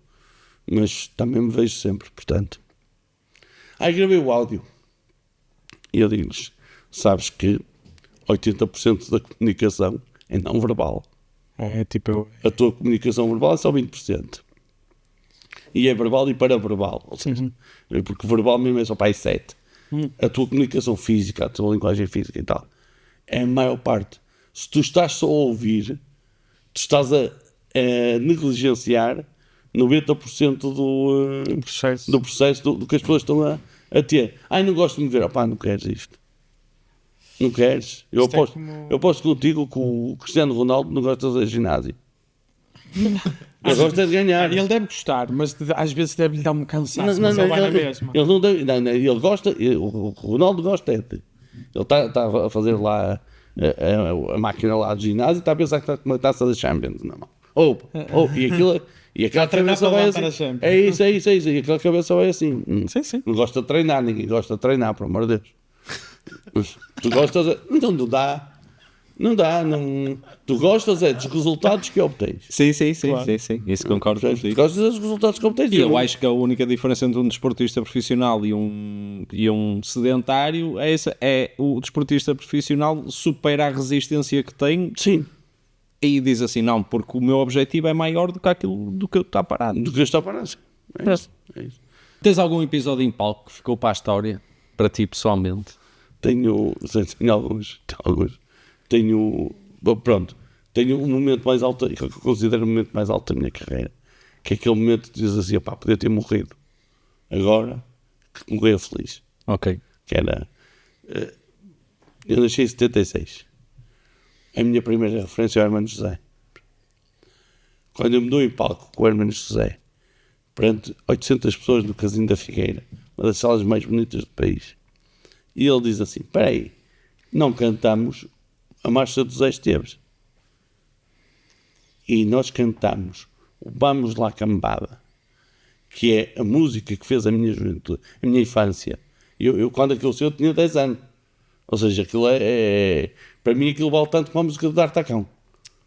Mas também me vejo sempre, portanto. Aí gravei o áudio. E eu digo-lhes: sabes que 80% da comunicação é não verbal.
É tipo...
A tua comunicação verbal é só 20%. E é verbal e paraverbal. Ou seja, porque verbal mesmo é só para aí 7%. A tua comunicação física, a tua linguagem física e tal, é a maior parte. Se tu estás só a ouvir, tu estás a negligenciar 90% do processo do que as pessoas estão a ter. Ai, não gosto de me ver. Opá, não queres isto. Não queres? Eu aposto contigo que o Cristiano Ronaldo não gosta de fazer ginásio. Ele gosta de ganhar.
Ele deve gostar, mas às vezes deve-lhe dar um cansaço, mas ele vai na mesma.
Ele gosta, o Ronaldo gosta de. Ele está a fazer lá a máquina lá de ginásio e está a pensar que está com uma taça da Champions na mão. E aquela cabeça vai assim. É isso. E aquela cabeça vai assim.
Sim.
Não gosta de treinar, ninguém gosta de treinar, por amor de Deus. Mas tu gostas. Então não dá. Tu gostas dos resultados que obtens.
Sim. Isso concordo
Tu
contigo.
gostas dos resultados que obtens.
E eu acho que a única diferença entre um desportista profissional e um sedentário é o desportista profissional supera a resistência que tem.
Sim.
E diz assim, não, porque o meu objetivo é maior do que aquilo do que eu estou parado.
Do que eu estou parado. É isso.
Tens algum episódio em palco que ficou para a história, para ti pessoalmente?
Tenho alguns. Tenho um momento mais alto, que eu considero o momento mais alto da minha carreira, que é aquele momento que dizes assim: pá, podia ter morrido agora, que morria feliz.
Ok.
Que era, eu nasci em 76. A minha primeira referência é o Hermano José. Quando eu me dou em palco com o Hermano José, perante 800 pessoas no Casino da Figueira, uma das salas mais bonitas do país, e ele diz assim: espera aí, não cantamos a Marcha dos Zé Esteves. E nós cantamos o Vamos Lá Cambada, que é a música que fez a minha juventude, a minha infância. Eu quando aquilo saiu, eu tinha 10 anos. Ou seja, aquilo para mim aquilo vale tanto como a música do D'Artacão.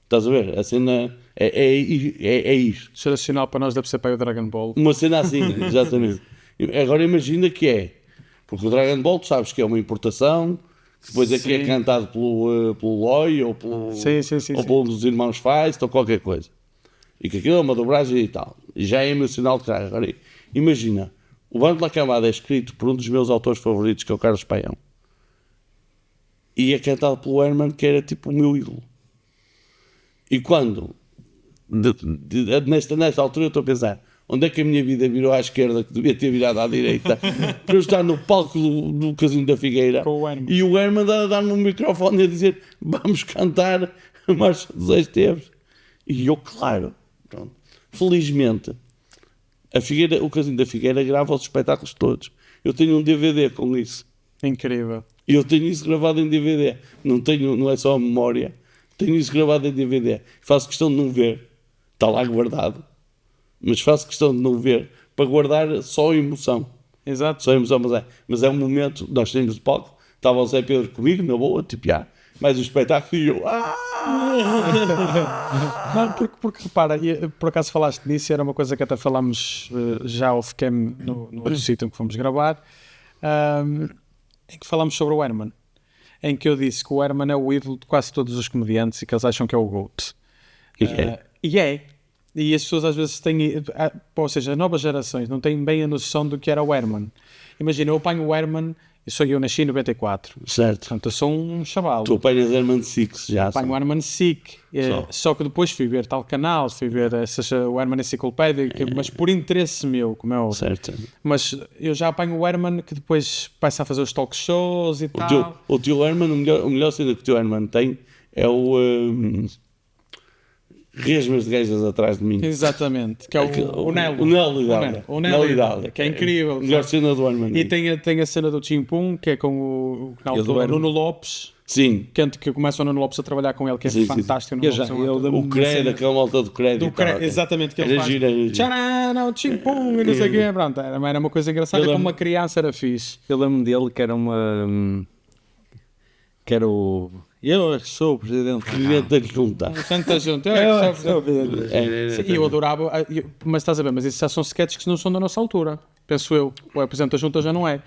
Estás a ver? A cena é isto.
Ser sinal para nós deve ser para o Dragon Ball.
Uma cena assim, exatamente. Agora imagina que é. Porque o Dragon Ball, tu sabes que é uma importação, depois aqui é cantado pelo Loi ou pelo dos irmãos Feist ou qualquer coisa. E que aquilo é uma dobragem e tal. E já é emocional de caralho. Agora imagina, o Bando da Camada é escrito por um dos meus autores favoritos, que é o Carlos Paião. E é cantado pelo Herman, que era tipo o meu ídolo. E quando, nesta altura, eu estou a pensar: onde é que a minha vida virou à esquerda, que devia ter virado à direita, para eu estar no palco do Casino da Figueira e o Herman a dar-me um microfone e a dizer: vamos cantar a Marcha dos Zé Esteves. E eu, claro, pronto. Felizmente, o Casino da Figueira grava os espetáculos todos. Eu tenho um DVD com isso.
Incrível.
E eu tenho isso gravado em DVD. Não é só a memória. Tenho isso gravado em DVD. Faço questão de não ver. Está lá guardado. Mas faço questão de não ver para guardar só a emoção.
Exato.
Só a emoção, mas é um momento. Nós temos de palco. Estava o Zé Pedro comigo, na boa, tipo, mais um espetáculo e eu.
Não, porque repara, por acaso falaste nisso, era uma coisa que até falámos já off-cam no outro sítio em que fomos gravar, em que falámos sobre o Herman, em que eu disse que o Herman é o ídolo de quase todos os comediantes e que eles acham que é o GOAT. E as pessoas às vezes têm, ou seja, as novas gerações não têm bem a noção do que era o Herman. Imagina, eu apanho o Herman, eu nasci em 94.
Certo.
Portanto, eu sou um chaval.
Tu apanhas Herman Six já.
Apanho o Herman Sick. Só que depois fui ver tal canal, fui ver o Herman Enciclopédia, mas por interesse meu, como é óbvio.
Certo.
Mas eu já apanho o Herman que depois passa a fazer os talk shows e tal.
O tio Herman, o melhor cena que o tio Herman tem é o Resmas de gajas atrás de mim.
Exatamente, que é o Nelo.
O Nelo Hidalgo.
O Nelo Hidalgo, que é incrível.
Melhor cena do ano.
E tem a cena do Chimpum, que é com na altura, Nuno Lopes.
Sim.
Que começa o Nuno Lopes a trabalhar com ele, que é
Sim,
fantástico.
o crédito, aquela malta do crédito.
Exatamente, que ele faz. Tcharam, Chimpum, e não sei o quê. Pronto, era uma coisa engraçada, como uma criança era fixe.
Eu lembro dele que era que era o... Eu sou o presidente
da Junta.
Santa Junta. E eu adorava, mas estás a ver, mas isso já são sketches que não são da nossa altura, penso eu. O Presidente da Junta já não é.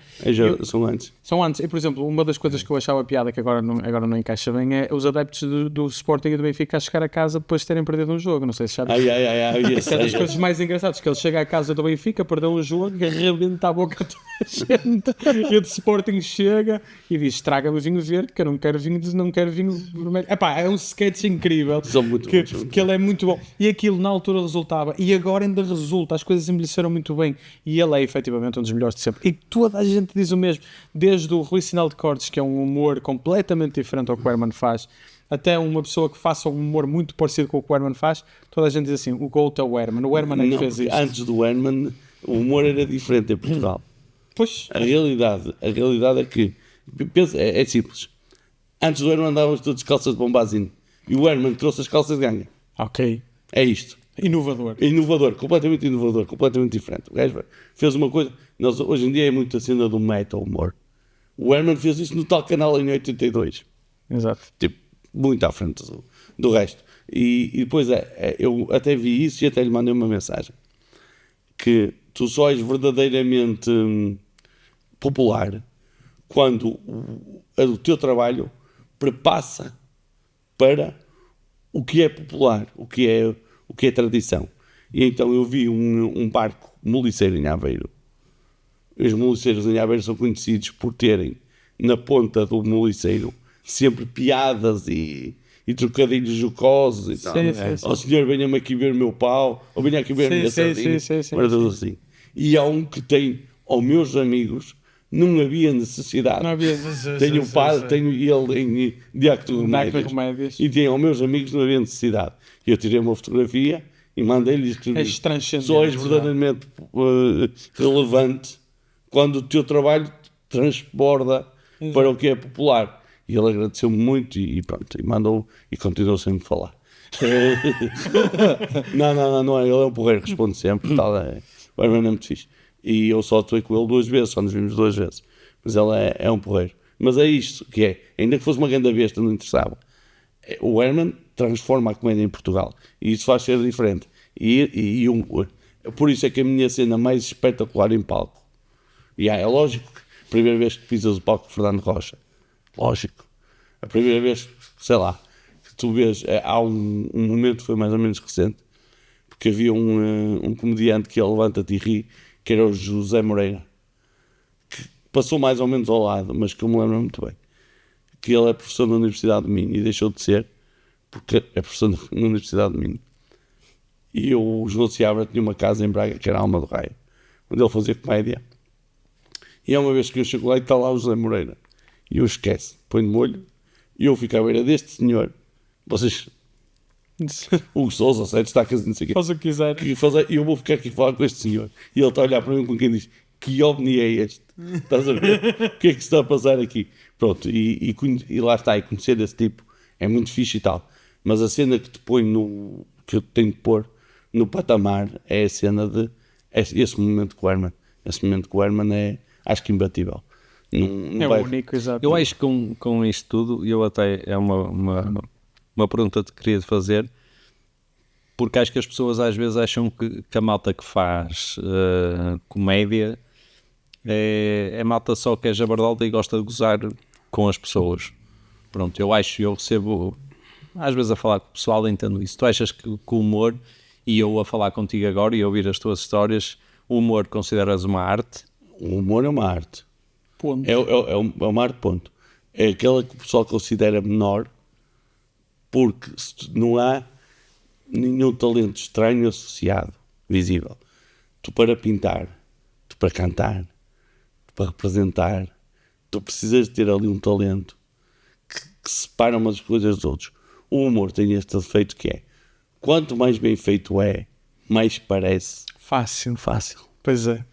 São antes.
São antes. E, por exemplo, uma das coisas que eu achava piada, que agora não encaixa bem, é os adeptos do Sporting e do Benfica a chegar a casa depois de terem perdido um jogo. Não sei se sabes. Isso é das coisas mais engraçadas, que ele chega à casa do Benfica, perdeu um jogo e arrebenta a boca a toda a gente. E o do Sporting chega e diz: traga-me vinho verde, que eu não quero vinho vermelho. Epá, é um sketch incrível.
São muito bons.
Que ele é muito bom. E aquilo na altura resultava, e agora ainda resulta. As coisas envelheceram muito bem. E ele é efetivamente um dos melhores de sempre. E toda a gente diz o mesmo. Desde o Rui Sinal de Cortes, que é um humor completamente diferente ao que o Herman faz, até uma pessoa que faça um humor muito parecido com o que o Herman faz, toda a gente diz assim: o GOAT é o Herman. O Herman é que fez isto.
Antes do Herman, o humor era diferente em Portugal.
Pois.
A realidade é que, pensa, é simples. Antes do Herman andávamos todos calças de bombazine. E o Herman trouxe as calças de gangue.
Ok.
É isto.
Inovador,
completamente inovador, completamente diferente. O gajo fez uma coisa. Hoje em dia é muito a cena do metal humor. O Herman fez isso no tal canal em 82.
Exato.
Tipo, muito à frente do resto. E depois eu até vi isso e até lhe mandei uma mensagem. Que tu só és verdadeiramente popular quando o teu trabalho prepassa para o que é popular, o que é tradição. E então eu vi um barco moliceiro em Aveiro. Os moliceiros em Aveiro são conhecidos por terem na ponta do moliceiro sempre piadas e trocadilhos jocosos e tal. Ó senhor, venha-me aqui ver o meu pau, ou venha aqui ver a minha sardinha. Assim. E há um que tem, aos meus amigos, não havia necessidade. Tenho o padre, tenho ele em Diácono de Remédios. E tem aos meus amigos, não havia necessidade. E eu tirei uma fotografia e mandei-lhe escrever. Só és verdadeiramente relevante quando o teu trabalho transborda para o que é popular. E ele agradeceu-me muito e pronto, e mandou e continuou sempre a falar. Não, ele é um porreiro, responde sempre. Tal, o Herman é muito fixe. E eu só atuei com ele 2 vezes, só nos vimos 2 vezes. Mas ele é um porreiro. Mas é isto que é, ainda que fosse uma grande besta, não interessava. O Herman transforma a comédia em Portugal e isso faz ser diferente. Por isso é que a minha cena mais espetacular em palco, e é lógico que a primeira vez que pisas o palco de Fernando Rocha, lógico, a primeira vez, sei lá, que tu vês, há um momento que foi mais ou menos recente, porque havia um comediante que levanta-te e ri, que era o José Moreira, que passou mais ou menos ao lado, mas que eu me lembro muito bem, que ele é professor da Universidade de Minho e deixou de ser, porque é professor na Universidade de Minho. E o João Seabra tinha uma casa em Braga, que era a Alma do Raio, onde ele fazia comédia. E há uma vez que eu chego lá e está lá o José Moreira. E eu esqueço, põe de molho, e eu fico à beira deste senhor. Vocês... Hugo Sousa, Sérgio Estacas, não sei o quê.
Faz o que quiser.
E eu vou ficar aqui a falar com este senhor. E ele está a olhar para mim com quem diz: que ovni é este? Estás a ver? O que é que se está a passar aqui? Pronto, e lá está, e conhecer esse tipo é muito fixe e tal. Mas a cena que te põe que eu tenho de pôr no patamar é a cena de esse momento com o Herman. Esse momento com o Herman é, acho que imbatível. Não vai...
único, exato.
Eu acho que com isto tudo, eu até é uma pergunta que te queria fazer, porque acho que as pessoas às vezes acham que a malta que faz comédia é malta só que é jabardola e gosta de gozar com as pessoas. Pronto, eu recebo às vezes a falar com o pessoal, entendo isso. Tu achas que o humor, e eu a falar contigo agora e ouvir as tuas histórias, o humor consideras uma arte?
O humor é uma arte.
Ponto.
É uma arte, ponto. É aquela que o pessoal considera menor, porque não há nenhum talento estranho associado, visível. Tu para pintar, tu para cantar, tu para representar, tu precisas ter ali um talento que separam umas coisas dos outros. O humor tem este efeito que é, quanto mais bem feito é, mais parece
Fácil.
fácil.
Pois é.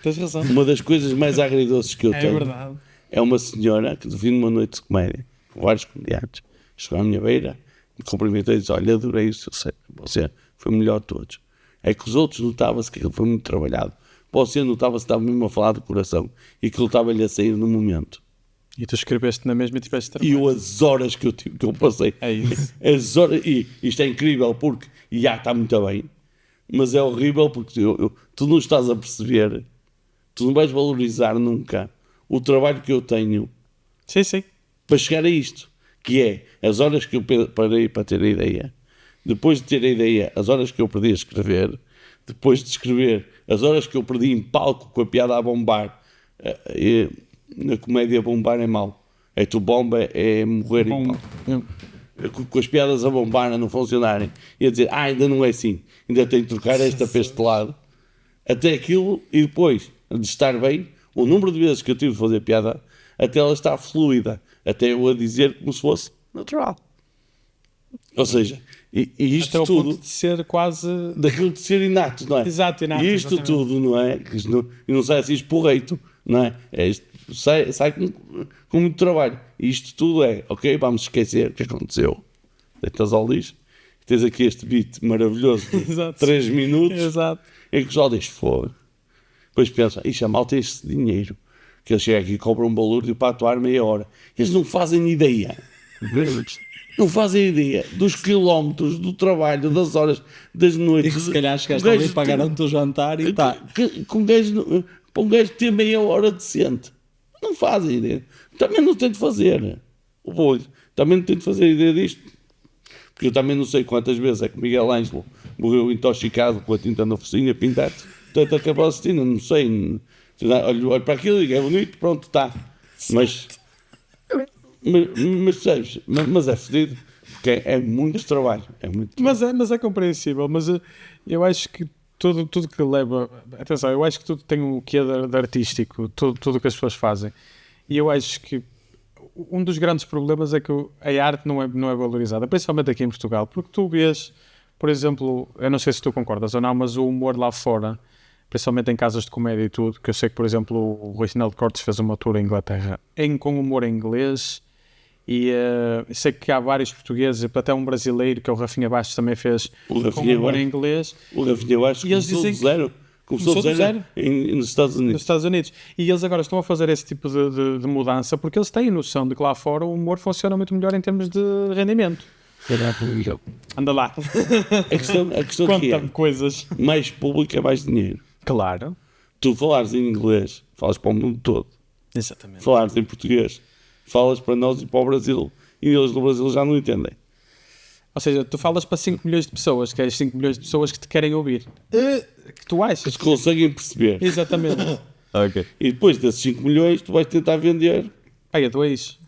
Tens razão.
Uma das coisas mais agridoces que eu
É
tenho
verdade.
é uma senhora que, vindo uma noite de comédia, com vários comediantes, chegou à minha beira, me cumprimentou e disse, olha, adorei o seu set, você foi o melhor de todos. É que os outros notavam-se que aquilo foi muito trabalhado. Você notava-se que estava mesmo a falar do coração e que ele estava-lhe a sair no momento.
E tu escreveste na mesma e tiveste
E
trabalho.
eu, as horas que eu passei,
É isso.
as horas, e isto é incrível porque já está muito bem, mas é horrível porque tu não estás a perceber, tu não vais valorizar nunca o trabalho que eu tenho
Sim, sim.
para chegar a isto, que é as horas que eu parei para ter a ideia, depois de ter a ideia, as horas que eu perdi a escrever, depois de escrever, as horas que eu perdi em palco com a piada a bombar. Na comédia bombar é mau. É tu bomba, é morrer em palco. Com as piadas a bombar a não funcionarem e a dizer, ainda não é assim, ainda tenho que trocar esta para este lado, até aquilo, e depois de estar bem, o número de vezes que eu tive de fazer piada, até ela estar fluida, até eu a dizer como se fosse natural. Ou seja, e isto
Até ao
tudo,
ponto de ser quase...
daquilo de ser inato, não é?
Exato, inato,
E isto
exatamente.
tudo, não é? Que isto não sai assim esporreito, não é? Isto sai com muito trabalho. E isto tudo é, ok, vamos esquecer o que aconteceu. Deitas ao lixo. Tens aqui este beat maravilhoso de
Exato.
3 minutos
Exato.
em que o pessoal diz fogo. Depois pensa, isto a malta este dinheiro. Que eles chegam aqui e cobram um balúrdio para atuar meia hora. Eles não fazem ideia. Não fazem ideia dos quilómetros, do trabalho, das horas, das
E
noites.
que se calhar chegaste
Um
ali,
gajo
pagaram-te o jantar e tá.
com um gajo, para um gajo ter meia hora decente. Não fazem ideia. Também não tento fazer. Também não tento fazer ideia disto. Porque eu também não sei quantas vezes é que Miguel Ângelo morreu intoxicado com a tinta na focinha a pintar. Tanto a capacitina, não sei. Olho para aquilo e digo, é bonito, pronto, está. Mas percebes? Mas é fedido. Porque é muito trabalho. É muito trabalho.
Mas é compreensível. Mas eu acho que tudo que leva... Atenção, eu acho que tudo tem o que é de artístico. Tudo que as pessoas fazem. E eu acho que um dos grandes problemas é que a arte não é valorizada. Principalmente aqui em Portugal. Porque tu vês, por exemplo... Eu não sei se tu concordas ou não, mas o humor lá fora... Principalmente em casas de comédia e tudo, que eu sei que, por exemplo, o Rui Sinal de Cortes fez uma tour em Inglaterra com humor em inglês, e sei que há vários portugueses, até um brasileiro, que é o Rafinha Bastos, também fez
O
com
Rafinha
humor em
Bastos.
inglês.
O Rafinha Bastos
E eles
começou
dizem
do zero. Começou do zero nos Estados Unidos.
Nos Estados Unidos. E eles agora estão a fazer esse tipo de mudança, porque eles têm noção de que lá fora o humor funciona muito melhor em termos de rendimento. Anda lá,
A questão que
conta-me
é,
coisas.
mais público é mais dinheiro.
Claro.
Tu falares em inglês, falas para o mundo todo.
Exatamente.
Falares em português, falas para nós e para o Brasil. E eles do Brasil já não entendem.
Ou seja, tu falas para 5 milhões de pessoas, que é as 5 milhões de pessoas que te querem ouvir. Que tu achas?
Que conseguem perceber.
Exatamente.
Ok.
E depois desses 5 milhões, tu vais tentar vender
Olha, tu é isso.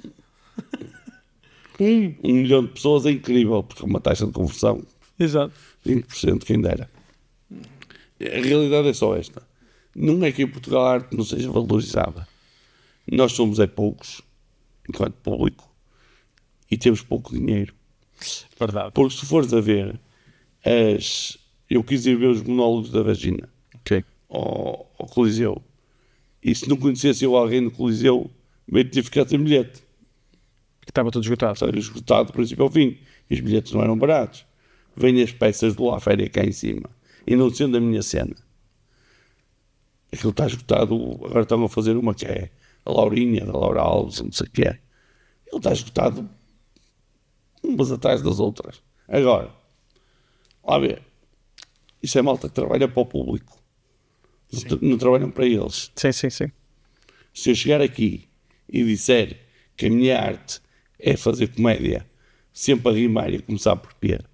1 milhão de pessoas. É incrível, porque é uma taxa de conversão
Exato.
20%, quem dera. A realidade é só esta. Não é que em Portugal a arte não seja valorizada. Nós somos poucos, enquanto público, e temos pouco dinheiro.
Verdade.
Porque se fores a ver, eu quis ir ver os monólogos da vagina
Ok.
ao Coliseu, e se não conhecesse eu alguém no Coliseu, bem tinha ficado sem bilhete.
Que estava tudo esgotado.
Estava esgotado do princípio ao fim. E os bilhetes não eram baratos. Vêm as peças do La Féria cá em cima. E não sendo a minha cena. Aquilo está esgotado. Agora estão a fazer uma que é a Laurinha, da Laura Alves, não sei o que é. Ele está esgotado umas atrás das outras. Agora, lá ver. Isso é malta que trabalha para o público. Não trabalham para eles.
Sim, sim, sim.
Se eu chegar aqui e disser que a minha arte é fazer comédia sempre a rimar e a começar por piar,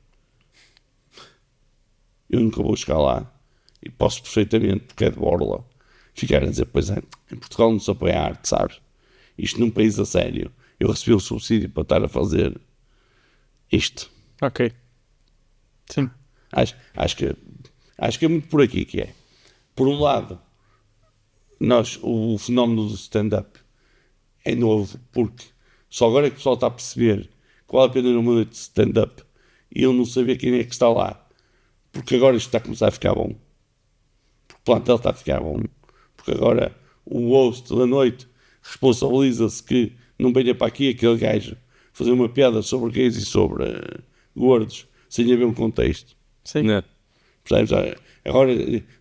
eu nunca vou chegar lá e posso perfeitamente, porque é de borla, ficar a dizer, pois é, em Portugal não se apoia a arte, sabes? Isto num país a sério, eu recebi o subsídio para estar a fazer isto.
Ok. Sim.
Acho que é muito por aqui que é. Por um lado, o fenómeno do stand-up é novo porque Só agora é que o pessoal está a perceber que vale a pena numa noite de stand-up e eu não saber quem é que está lá. Porque agora isto está a começar a ficar bom. Porque o plantel está a ficar bom. Porque agora o host da noite responsabiliza-se que não venha para aqui aquele gajo fazer uma piada sobre gays e sobre gordos sem haver um contexto.
Sim.
Né?
Percebes? Agora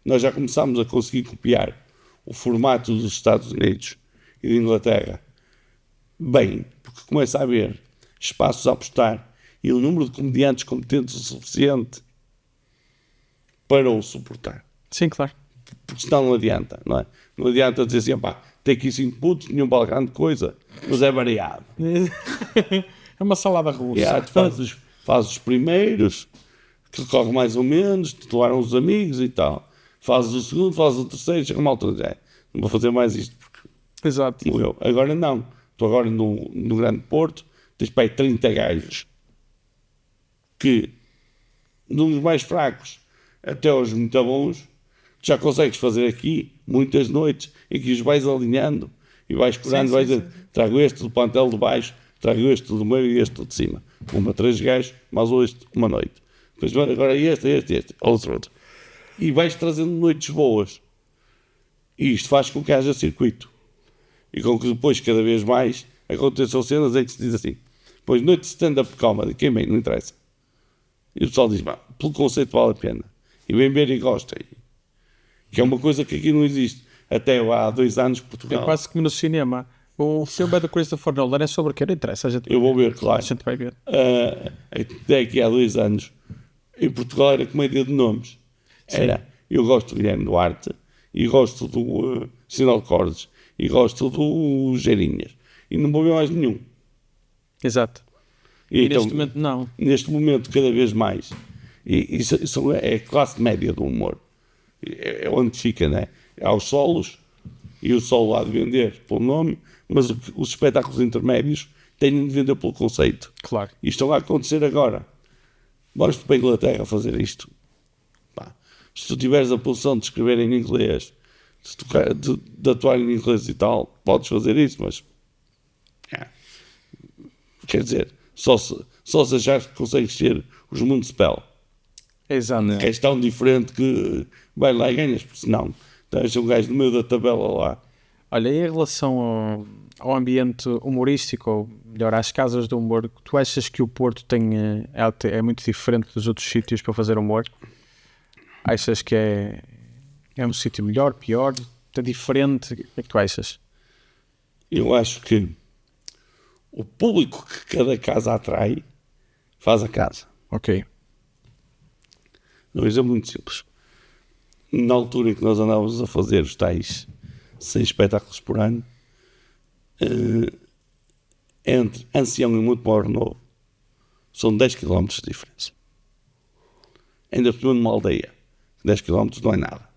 nós já começámos a conseguir copiar o formato dos Estados Unidos e da Inglaterra. Bem, porque começa a haver espaços a apostar e um número de comediantes competentes o suficiente para o suportar.
Sim, claro.
Porque senão não adianta, não é? Não adianta dizer assim, pá, tem aqui 5 putos, nenhum balcão de coisa, mas é variado.
É uma salada russa.
Yeah, tu fazes os primeiros, que corre mais ou menos, titularam os amigos e tal. Fazes o segundo, fazes o terceiro, chega uma altura, já, não vou fazer mais isto, porque
Exato.
morreu. Agora não. Tu agora no Grande Porto, tens para aí 30 gajos que, dos mais fracos até aos muito bons, já consegues fazer aqui muitas noites em que os vais alinhando e vais curando, vais dizer, trago este do plantel de baixo, trago este do meio e este do de cima. Uma 3 gajos, mais este uma noite. Depois agora este, outro. E vais trazendo noites boas. E isto faz com que haja circuito. E com que depois, cada vez mais, aconteçam cenas em que se diz assim, pois noite de stand-up comedy, quem vem, não interessa. E o pessoal diz, pelo conceito vale a pena. E vem ver e gosta. Que é uma coisa que aqui não existe. Até há 2 anos, Portugal.
É quase como no cinema. O filme é do Christopher Nolan, é sobre o que não interessa. A gente
Eu vou ver, claro.
A gente vai ver.
Até aqui há 2 anos, em Portugal era comédia de nomes. Era, eu gosto do Guilherme Duarte, e gosto do Sinal de Cordes, e gosto do Geirinhas. E não vou ver mais nenhum.
Exato.
E
E neste momento, não.
Neste momento, cada vez mais. E isso é a classe média do humor. É onde fica, né? Há os solos, e o solo há de vender pelo nome, mas os espetáculos intermédios têm de vender pelo conceito.
Claro.
E estão a acontecer agora. Vamos para a Inglaterra fazer isto. Pá, se tu tiveres a posição de escrever em inglês, de atuar em inglês e tal, podes fazer isso, mas quer dizer, só se achares que consegues ser os Municipal.
Exato.
Que és tão diferente que vai lá e ganhas, porque senão tens um gajo no meio da tabela lá.
Olha, em relação ao ambiente humorístico, ou melhor, às casas de humor, tu achas que o Porto é muito diferente dos outros sítios para fazer humor? Achas que é um sítio melhor, pior, é diferente? O que é que tu achas?
Eu acho que o público que cada casa atrai faz a casa.
Ok.
Um exemplo muito simples. Na altura em que nós andávamos a fazer os tais 6 espetáculos por ano, entre Ancião e Montemor Novo, são 10 km de diferença. Ainda por numa aldeia. 10 km não é nada.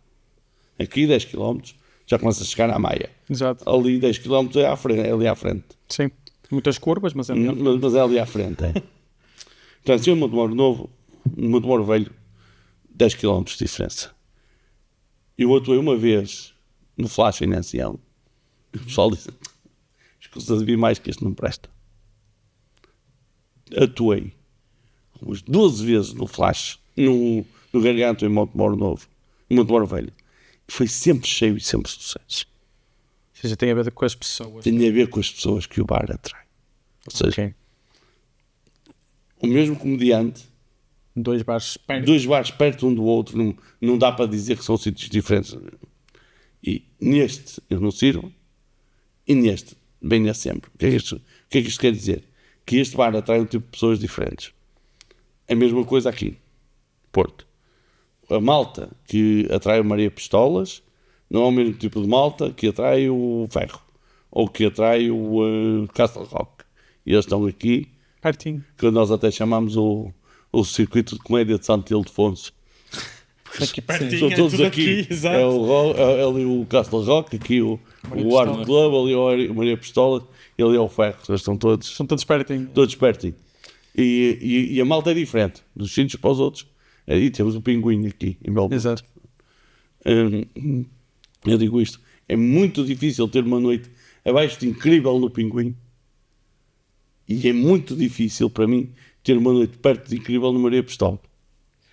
Aqui 10 km já começa a chegar à Maia.
Exato.
Ali 10 km é ali à frente.
Sim. Muitas curvas, mas é melhor.
Mas é ali à frente, é. Portanto, Ancião e Montemor Novo, Montemor Velho, 10 km de diferença. Eu atuei uma vez no Flash em Ancião. E o pessoal disse, escusa de vir mais que este não presta. Atuei umas 12 vezes no Flash, no Garganto em Montemor Novo, em Montemor Velho. E foi sempre cheio e sempre sucesso.
Ou seja, tem a ver com as pessoas.
Tem a ver com as pessoas que o bar atrai. Ou seja,
Ok.
o mesmo comediante,
2 bares perto.
2 bares perto um do outro, não dá para dizer que são sítios diferentes. E neste eu não sirvo, e neste venha sempre. O que é que isto quer dizer? Que este bar atrai um tipo de pessoas diferentes. É a mesma coisa aqui, Porto. A malta que atrai o Maria Pistolas não é o mesmo tipo de malta que atrai o Ferro, ou que atrai o Castle Rock. E eles estão aqui,
Pertinho.
que nós até chamamos o circuito de comédia de Santo Ildefonso.
Aqui pertinho.
São todos
tudo
aqui.
exato.
É ali o Castle Rock, aqui o Art Club, ali o Maria Pistola, e ali é o Ferro. Eles estão todos
São todos pertinho.
pertinho. E a malta é diferente, dos sítios para os outros. Aí temos o Pinguim aqui, em Belmonte.
Exato.
Eu digo isto, é muito difícil ter uma noite abaixo de incrível no Pinguim. E é muito difícil para mim ter uma noite perto de Incrível no Maria Pistola.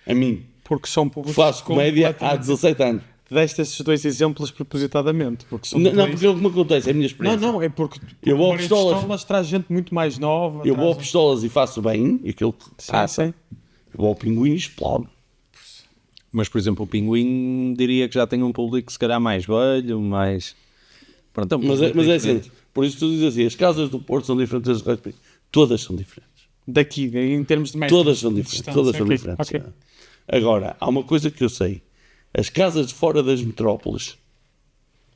A mim.
Porque são públicos.
Faço comédia há 17 anos.
Deste esses dois exemplos propositadamente. Porque são
Não,
dois...
porque é o que me acontece, é a minha experiência.
Não, é porque
Eu vou ao
Maria
Pistolas.
traz gente muito mais nova.
Eu vou a Pistolas e faço bem, e aquilo que passa.
Sim.
Eu vou ao Pinguim e explode.
Mas, por exemplo, o Pinguim diria que já tem um público se calhar mais velho, mais... Pronto,
Mas é assim, por isso tu dizes assim, as casas do Porto são diferentes das do Resto. Todas são diferentes.
Daqui, em termos de metros.
Todas são diferentes.
Distância.
Todas são
Ok,
diferentes.
ok.
Agora, há uma coisa que eu sei. As casas de fora das metrópoles,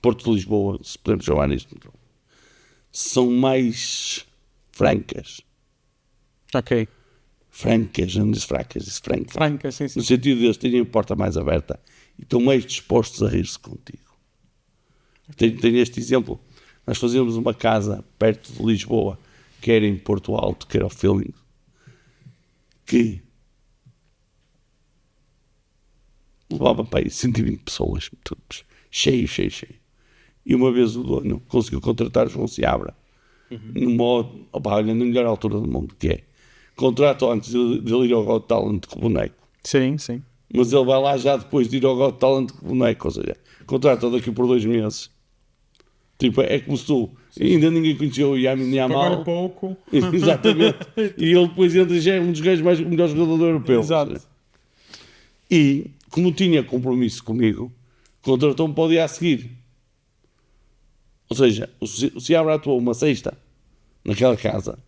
Porto de Lisboa, se podemos chamar isto de metrópole, são mais francas.
Ok.
Francas, não disse fracas, disse francas.
Franca, sim.
No sentido de eles terem a porta mais aberta e estão mais dispostos a rir-se contigo. Tenho este exemplo. Nós fazíamos uma casa perto de Lisboa, que era em Porto Alto, que era o Feeling, que levava para aí 120 pessoas, todos, cheio. E uma vez o dono conseguiu contratar João Seabra, olha, na melhor altura do mundo, que é, contrata antes de ele ir ao Got Talent com o boneco.
Sim.
Mas ele vai lá já depois de ir ao Got Talent com o boneco, ou seja, contrata daqui por 2 meses. Tipo, é como se tu, ainda ninguém conheceu o Yamin Yamal.
Agora pouco.
Exatamente. E ele depois entra e já é um dos gajos mais, o melhor jogador europeu.
Exato.
E, como tinha compromisso comigo, contratou-me para o dia a seguir. Ou seja, o Seabra atuou uma sexta naquela casa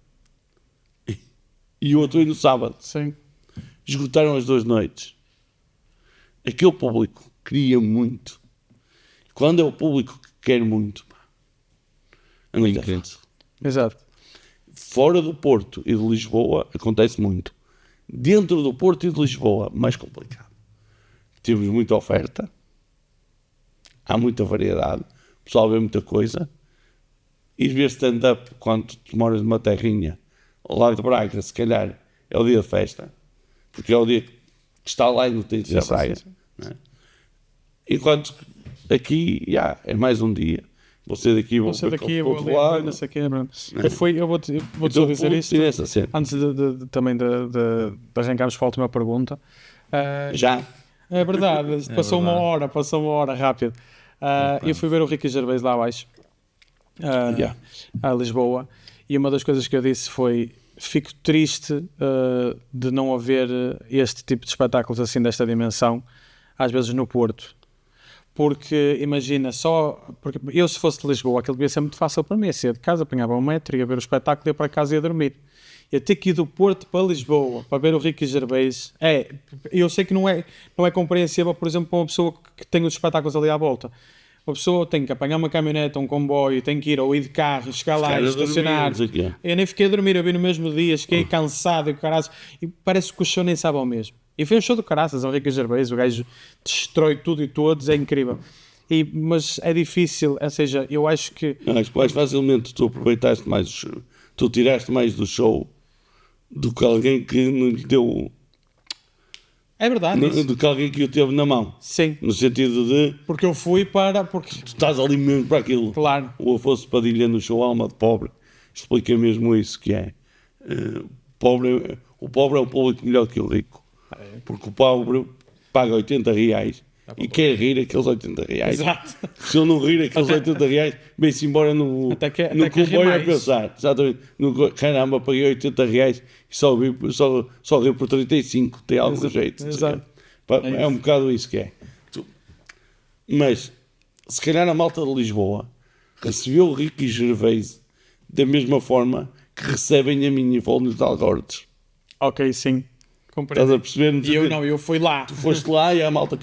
e eu atuei no sábado.
Sim.
Esgotaram as 2 noites. Aquele público queria muito. Quando é o público que quer muito, é muito fácil.
Exato.
Fora do Porto e de Lisboa acontece muito. Dentro do Porto e de Lisboa, mais complicado. Temos muita oferta, há muita variedade, o pessoal vê muita coisa. Ir ver stand-up quando tu moras numa terrinha lá de Braga, se calhar é o dia de festa, porque é o dia que está lá e não tem de ir a Braga. Não é? Enquanto aqui é mais um dia. Você daqui, vou
vou ali, não sei o quê. Eu vou-te só dizer isto, antes também de arrancarmos para a última pergunta.
Já?
É verdade, passou uma hora rápido. Eu fui ver o Ricky Gervais lá abaixo, a Lisboa, e uma das coisas que eu disse foi: fico triste de não haver este tipo de espetáculos assim desta dimensão, às vezes no Porto. Porque, imagina, porque eu se fosse de Lisboa, aquilo devia ser muito fácil para mim, sair de casa, apanhava um metro, ia ver o espetáculo, ia para casa e ia dormir. Eu ter que ir do Porto para Lisboa para ver o Ricky Gervais, eu sei que não é compreensível, por exemplo, para uma pessoa que tem os espetáculos ali à volta. Uma pessoa tem que apanhar uma caminhonete, um comboio, tem que ir ou ir de carro, chegar lá e estacionar. Eu nem fiquei a dormir, eu vi no mesmo dia, fiquei cansado e parece que o show nem sabe ao mesmo. E foi um show do caraças, o Ricky Gervais, o gajo destrói tudo e todos, é incrível. Mas é difícil, ou seja, eu acho que...
Acho que mais facilmente tu aproveitaste mais o show, tu tiraste mais do show do que alguém que não lhe deu...
É verdade.
Do que alguém que o teve na mão.
Sim.
No sentido de...
Porque eu fui porque
tu estás ali mesmo para aquilo.
Claro.
O Afonso Padilha no show Alma de Pobre explica mesmo isso, que é... o pobre é um público melhor que o rico. Porque o pobre paga 80 reais e quer rir aqueles 80 reais.
Exato.
Se eu não rir aqueles 80 reais, vem-se embora no comboio a pensar. Exatamente. Caramba, paguei 80 reais e só ri por 35. Tem algum jeito.
Exato.
É um bocado isso que é. Mas, se calhar a malta de Lisboa recebeu o Ricky Gervais da mesma forma que recebem a mim e vão-nos de Algordes.
Ok, sim.
Estás a perceber?
E eu fui lá.
Tu foste lá e há malta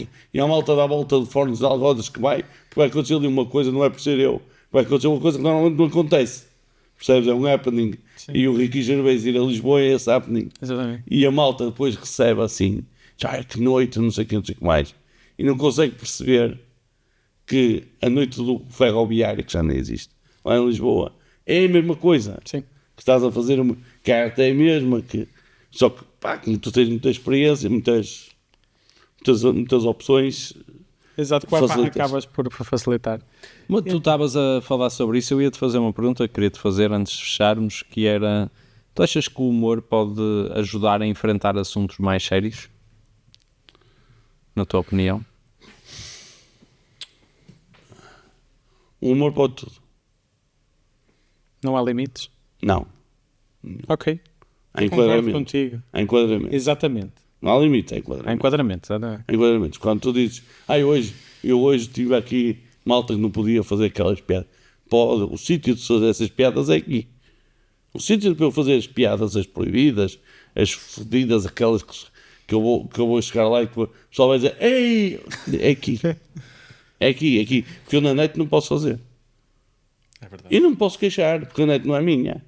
da volta de Fornos de Algodas que vai acontecer ali uma coisa, não é por ser eu, vai acontecer uma coisa que normalmente não acontece. Percebes? É um happening. Sim. E o Ricky Gervais ir a Lisboa é esse happening.
Exatamente.
E a malta depois recebe assim, já que noite, não sei o que mais. E não consegue perceber que a noite do ferroviário, que já nem existe, lá em Lisboa, é a mesma coisa.
Sim.
Que estás a fazer, que a arte é a mesma, só que, como tu tens muita experiência, muitas opções.
Exato, acabas por facilitar.
Mas tu estavas a falar sobre isso, eu ia-te fazer uma pergunta que queria-te fazer antes de fecharmos, que era Tu achas que o humor pode ajudar a enfrentar assuntos mais sérios? Na tua opinião?
O humor pode tudo.
Não há limites?
Não.
Ok.
Há
Concordo
enquadramento.
contigo.
Há enquadramento.
Exatamente.
Não há limite, há
Há
enquadramento.
enquadramento. Exatamente.
Há enquadramentos. Quando tu dizes, eu hoje estive aqui, malta que não podia fazer aquelas piadas. Pode, o sítio de fazer essas piadas é aqui. O sítio para eu fazer as piadas, as proibidas, as fodidas, aquelas que eu vou chegar lá e que o pessoal vai dizer, ei, é aqui. É aqui, é aqui. Porque eu na net não posso fazer.
É verdade.
E não me posso queixar, porque a net não é minha.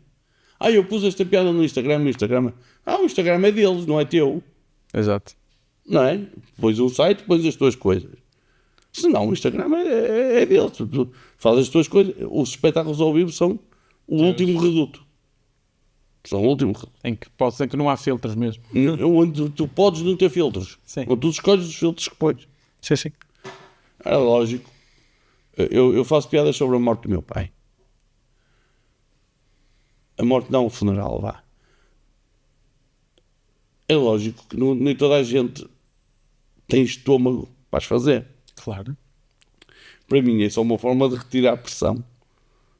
Eu pus esta piada no Instagram. O Instagram é deles, não é teu.
Exato.
Não é? Pões o site, pões as tuas coisas. Se não, o Instagram é deles. Tu fazes as tuas coisas. Os espetáculos ao vivo são o último reduto. São o último reduto.
Em que não há filtros mesmo.
Onde tu podes não ter filtros.
Sim.
Onde tu escolhes os filtros que pões.
Sim.
É lógico. Eu faço piadas sobre a morte do meu pai. A morte não, o funeral, vá. É lógico que nem toda a gente tem estômago para as fazer.
Claro.
Para mim, é só uma forma de retirar a pressão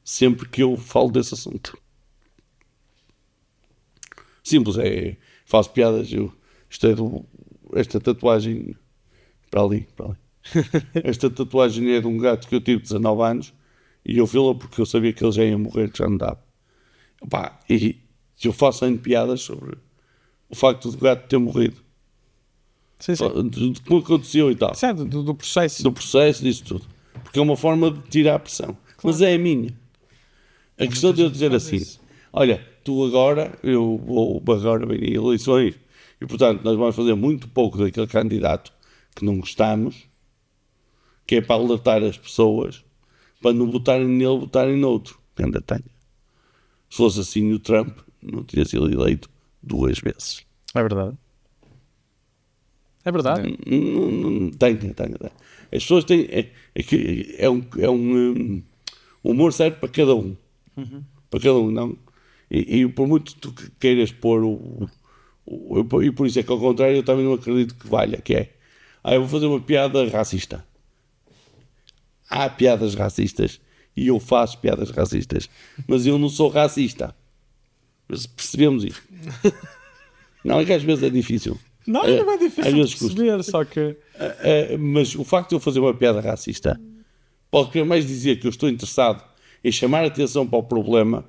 sempre que eu falo desse assunto. Simples, faço piadas. Esta tatuagem para ali. Esta tatuagem é de um gato que eu tive 19 anos e eu vi-la porque eu sabia que ele já ia morrer, que já não dava. E eu faço ainda piadas sobre o facto do gato ter morrido.
Sim.
De como aconteceu e tal.
Certo, do processo.
Do processo, disso tudo. Porque é uma forma de tirar a pressão. Claro. Mas é a minha. A questão de eu dizer assim, olha, tu agora, eu vou agora vir eleições e, portanto, nós vamos fazer muito pouco daquele candidato que não gostamos, que é para alertar as pessoas, para não votarem nele, votarem noutro, que ainda tenha. Se fosse assim, o Trump não tinha sido eleito 2 vezes.
É verdade. É verdade.
Tem. As pessoas têm. O humor serve para cada um.
Uhum.
Para cada um, não. E por muito que tu queiras pôr e por isso é que, ao contrário, eu também não acredito que valha, que é. Eu vou fazer uma piada racista. Há piadas racistas e eu faço piadas racistas, mas eu não sou racista. Mas percebemos isto. Não, é que às vezes é difícil.
Não é difícil de
vezes
perceber, só que...
Mas o facto de eu fazer uma piada racista pode querer mais dizer que eu estou interessado em chamar a atenção para o problema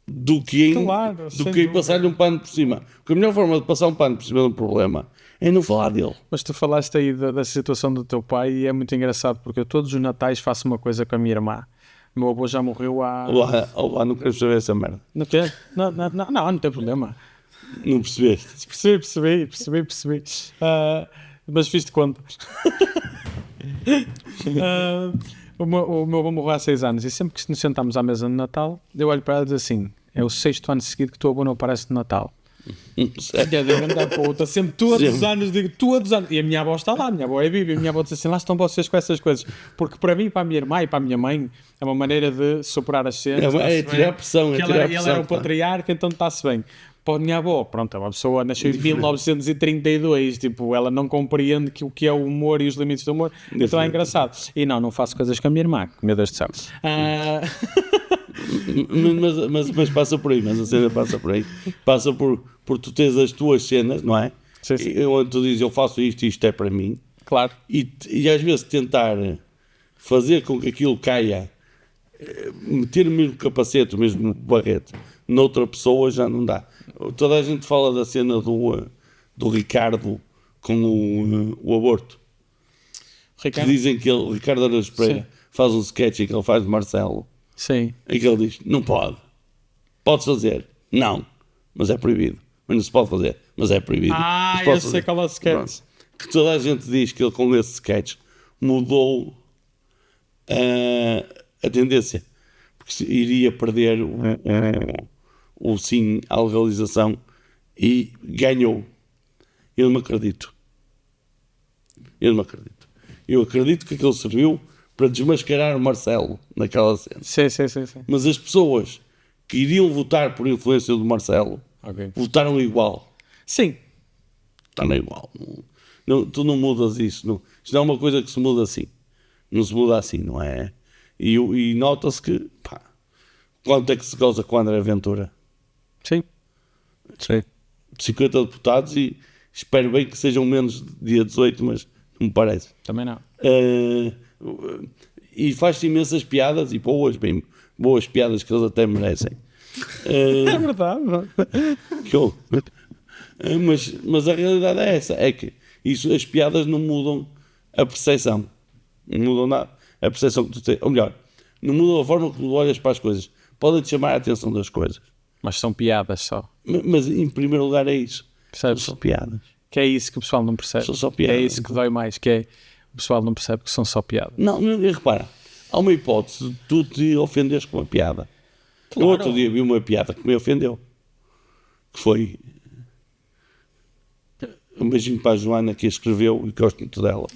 do que em passar-lhe um pano por cima. Porque a melhor forma de passar um pano por cima de um problema é não falar dele.
Mas tu falaste aí da situação do teu pai e é muito engraçado porque eu todos os natais faço uma coisa com a minha irmã. O meu avô já morreu há...
Olá, não quero saber essa merda.
Não tem? Não tem problema.
Não percebeste?
Percebi. Mas fiz de conta. O meu avô morreu há 6 anos e sempre que nos sentamos à mesa de Natal, eu olho para ela e digo assim: é o 6º ano seguido que o teu avô não aparece no Natal. Sempre todos os anos digo, todos os anos. E a minha avó está lá, a minha avó é viva, e a minha avó diz assim: lá estão vocês com essas coisas. Porque para mim, para a minha irmã e para a minha mãe, é uma maneira de superar as cenas.
É tirar a pressão.
Ele era o patriarca, então está-se bem. Para a minha avó, pronto, é uma pessoa nasceu em 1932, tipo, ela não compreende o que é o humor e os limites do humor, então é engraçado. E não faço coisas com a minha irmã, meu Deus do céu.
Mas passa por aí, mas a cena passa por aí. Passa por tu teres as tuas cenas, não é?
Sim.
Onde tu dizes, eu faço isto e isto é para mim.
Claro.
E às vezes tentar fazer com que aquilo caia, meter o mesmo capacete, o mesmo barrete, noutra pessoa já não dá. Toda a gente fala da cena do Ricardo com o aborto.
Ricardo?
Que dizem que o Ricardo Araújo Pereira faz um sketch que ele faz de Marcelo.
Sim.
E que ele diz, não pode. Podes fazer? Não. Mas é proibido. Mas não se pode fazer. Mas é proibido.
Eu sei qual é o sketch.
Pronto. Que toda a gente diz que ele com esse sketch mudou a tendência. Porque iria perder o sim à legalização e ganhou. Eu não acredito. Eu acredito que aquilo serviu para desmascarar o Marcelo naquela cena.
Sim.
Mas as pessoas que iriam votar por influência do Marcelo, votaram igual.
Sim.
Está igual. Tu não mudas isso. Não. Isto não é uma coisa que se muda assim. Não se muda assim, não é? E nota-se que, pá, quanto é que se goza com o André Ventura?
Sim.
50 deputados e espero bem que sejam menos dia 18, mas não me parece.
Também não.
E faz-se imensas piadas e boas piadas que eles até merecem.
É verdade.
Mas a realidade é essa, é que as piadas não mudam a percepção. Não mudam nada. A percepção que tu tens, ou melhor, não mudam a forma que tu olhas para as coisas. Podem-te chamar a atenção das coisas.
Mas são piadas só.
Mas em primeiro lugar é isso.
Percebes?
São piadas.
Que é isso que o pessoal não percebe.
São só piadas.
É isso que dói mais, que é o pessoal não percebe que são só piadas.
Não, repara, há uma hipótese de tu te ofenderes com uma piada.
Claro.
No outro dia vi uma piada que me ofendeu. Que foi um beijinho para a Joana que a escreveu e gosto muito dela.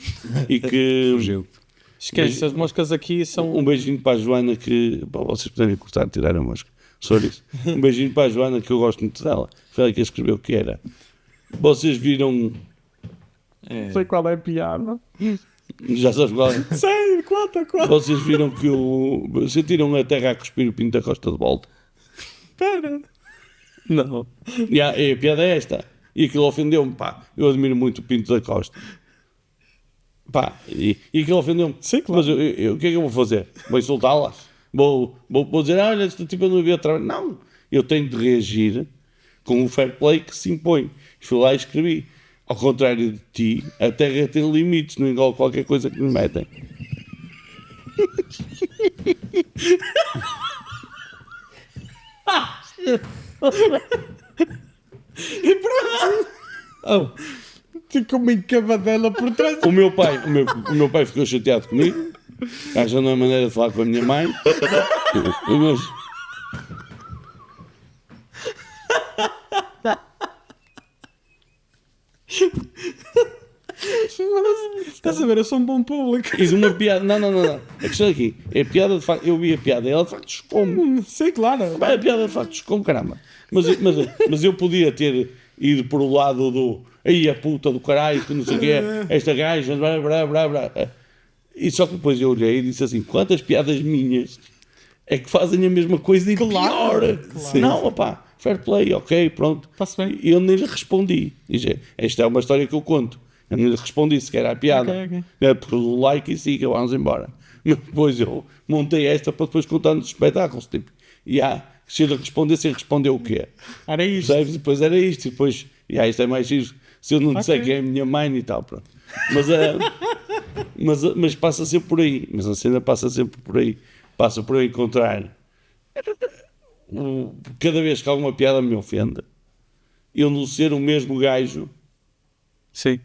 E que
Fugiu.
Esquece, as moscas aqui são...
um beijinho para a Joana que para vocês poderem cortar, tirar a mosca. Só isso. Um beijinho para a Joana que eu gosto muito dela. Foi ela que a escreveu que era. Vocês viram...
Não sei qual é a piada.
Já sabes qual é?
Sei, conta.
Vocês viram que sentiram a terra a cuspir o Pinto da Costa de volta?
Pera. Não.
E a piada é esta. E aquilo ofendeu-me, pá. Eu admiro muito o Pinto da Costa. Pá, e aquilo ofendeu-me.
Sim, claro.
Mas o que é que eu vou fazer? Vou insultá-las? Vou dizer, olha, este tipo eu não havia trabalho. Não. Eu tenho de reagir com o fair play que se impõe. Fui lá e escrevi. Ao contrário de ti, a terra tem limites, não engole qualquer coisa que me metem.
E pronto. Fica uma encavadela por trás.
O meu pai ficou chateado comigo. Acha não é maneira de falar com a minha mãe. Mas...
Estás a ver? Eu sou um bom público.
E de uma piada. Não. A questão aqui é a piada de facto. Eu vi a piada e ela de facto chocou-me.
Sei, claro.
A piada de facto chocou-me, caramba. Mas eu podia ter ido por o lado do. Aí a puta do caralho, que não sei o que é, esta gaja, blá. E só que depois eu olhei e disse assim: quantas piadas minhas é que fazem a mesma coisa e pior? Não, opá, fair play, ok, pronto.
Está-se bem.
E eu nem lhe respondi. Disse, esta é uma história que eu conto. Eu nem lhe respondi sequer à piada.
Ok.
É porque o like e siga, vamos embora. Mas depois eu montei esta para depois contar nos espetáculos. Tipo, se ele respondesse, ele respondeu o quê?
Era isto.
Percebes? E depois era isto. E depois, isto é mais giro. Se eu não disser que é a minha mãe e tal, pronto. Mas passa sempre por aí. Mas a cena passa sempre por aí. Passa por eu encontrar. Cada vez que alguma piada me ofenda, eu não ser o mesmo gajo.
Sim.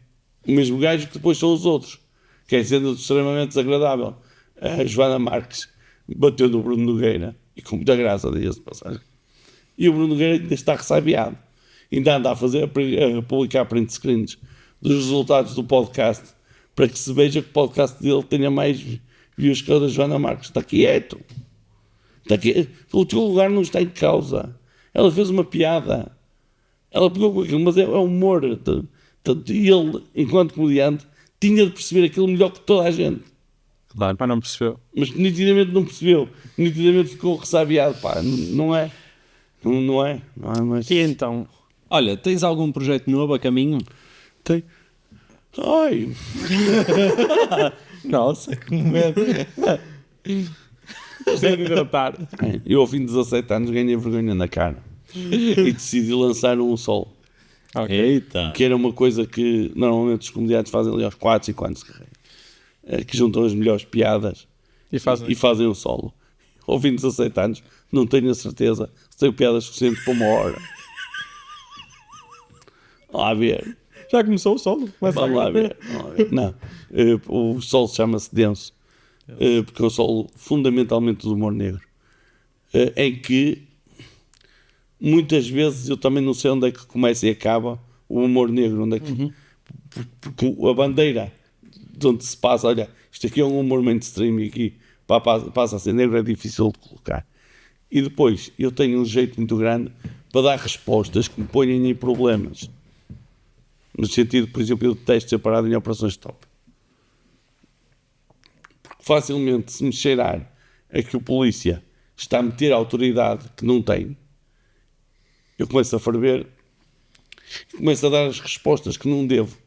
O mesmo gajo que depois são os outros. Que é sendo extremamente desagradável. A Joana Marques bateu no Bruno Nogueira. E com muita graça, dias de passagem. E o Bruno Nogueira ainda está ressabiado. Ainda anda a publicar print screens dos resultados do podcast para que se veja que o podcast dele tenha mais views que o da Joana Marques. Está quieto. O teu lugar não está em causa. Ela fez uma piada. Ela pegou com aquilo, mas é humor. E ele, enquanto comediante, tinha de perceber aquilo melhor que toda a gente.
Claro, mas não percebeu.
Mas nitidamente não percebeu. Nitidamente ficou ressabiado. Pá, não é. Não é.
E então?
Olha, tens algum projeto novo a caminho?
Tem. Ai.
Nossa, que momento. Precisa de hidratar.
Eu, ao fim de 17 anos, ganhei vergonha na cara. E decidi lançar um solo.
Okay.
Eita!
Que era uma coisa que normalmente os comediantes fazem ali aos 4, 5 anos de carreira. Que juntam as melhores piadas
E
fazem o solo. Ao fim de 17 anos, não tenho a certeza se tenho piadas suficientes para 1 hora. Vamos lá ver.
Já começou o solo?
Vamos lá ver. Não. O solo chama-se Denso. Porque é um solo fundamentalmente do humor negro. Em que muitas vezes eu também não sei onde é que começa e acaba o humor negro. Onde é que, porque a bandeira de onde se passa, olha, isto aqui é um humor mainstream e aqui passa a ser negro, é difícil de colocar. E depois, eu tenho um jeito muito grande para dar respostas que me ponham em problemas. No sentido, por exemplo, eu detesto ser parado em operações stop. Porque facilmente, se me cheirar a que o polícia está a meter a autoridade que não tem, eu começo a ferver e começo a dar as respostas que não devo.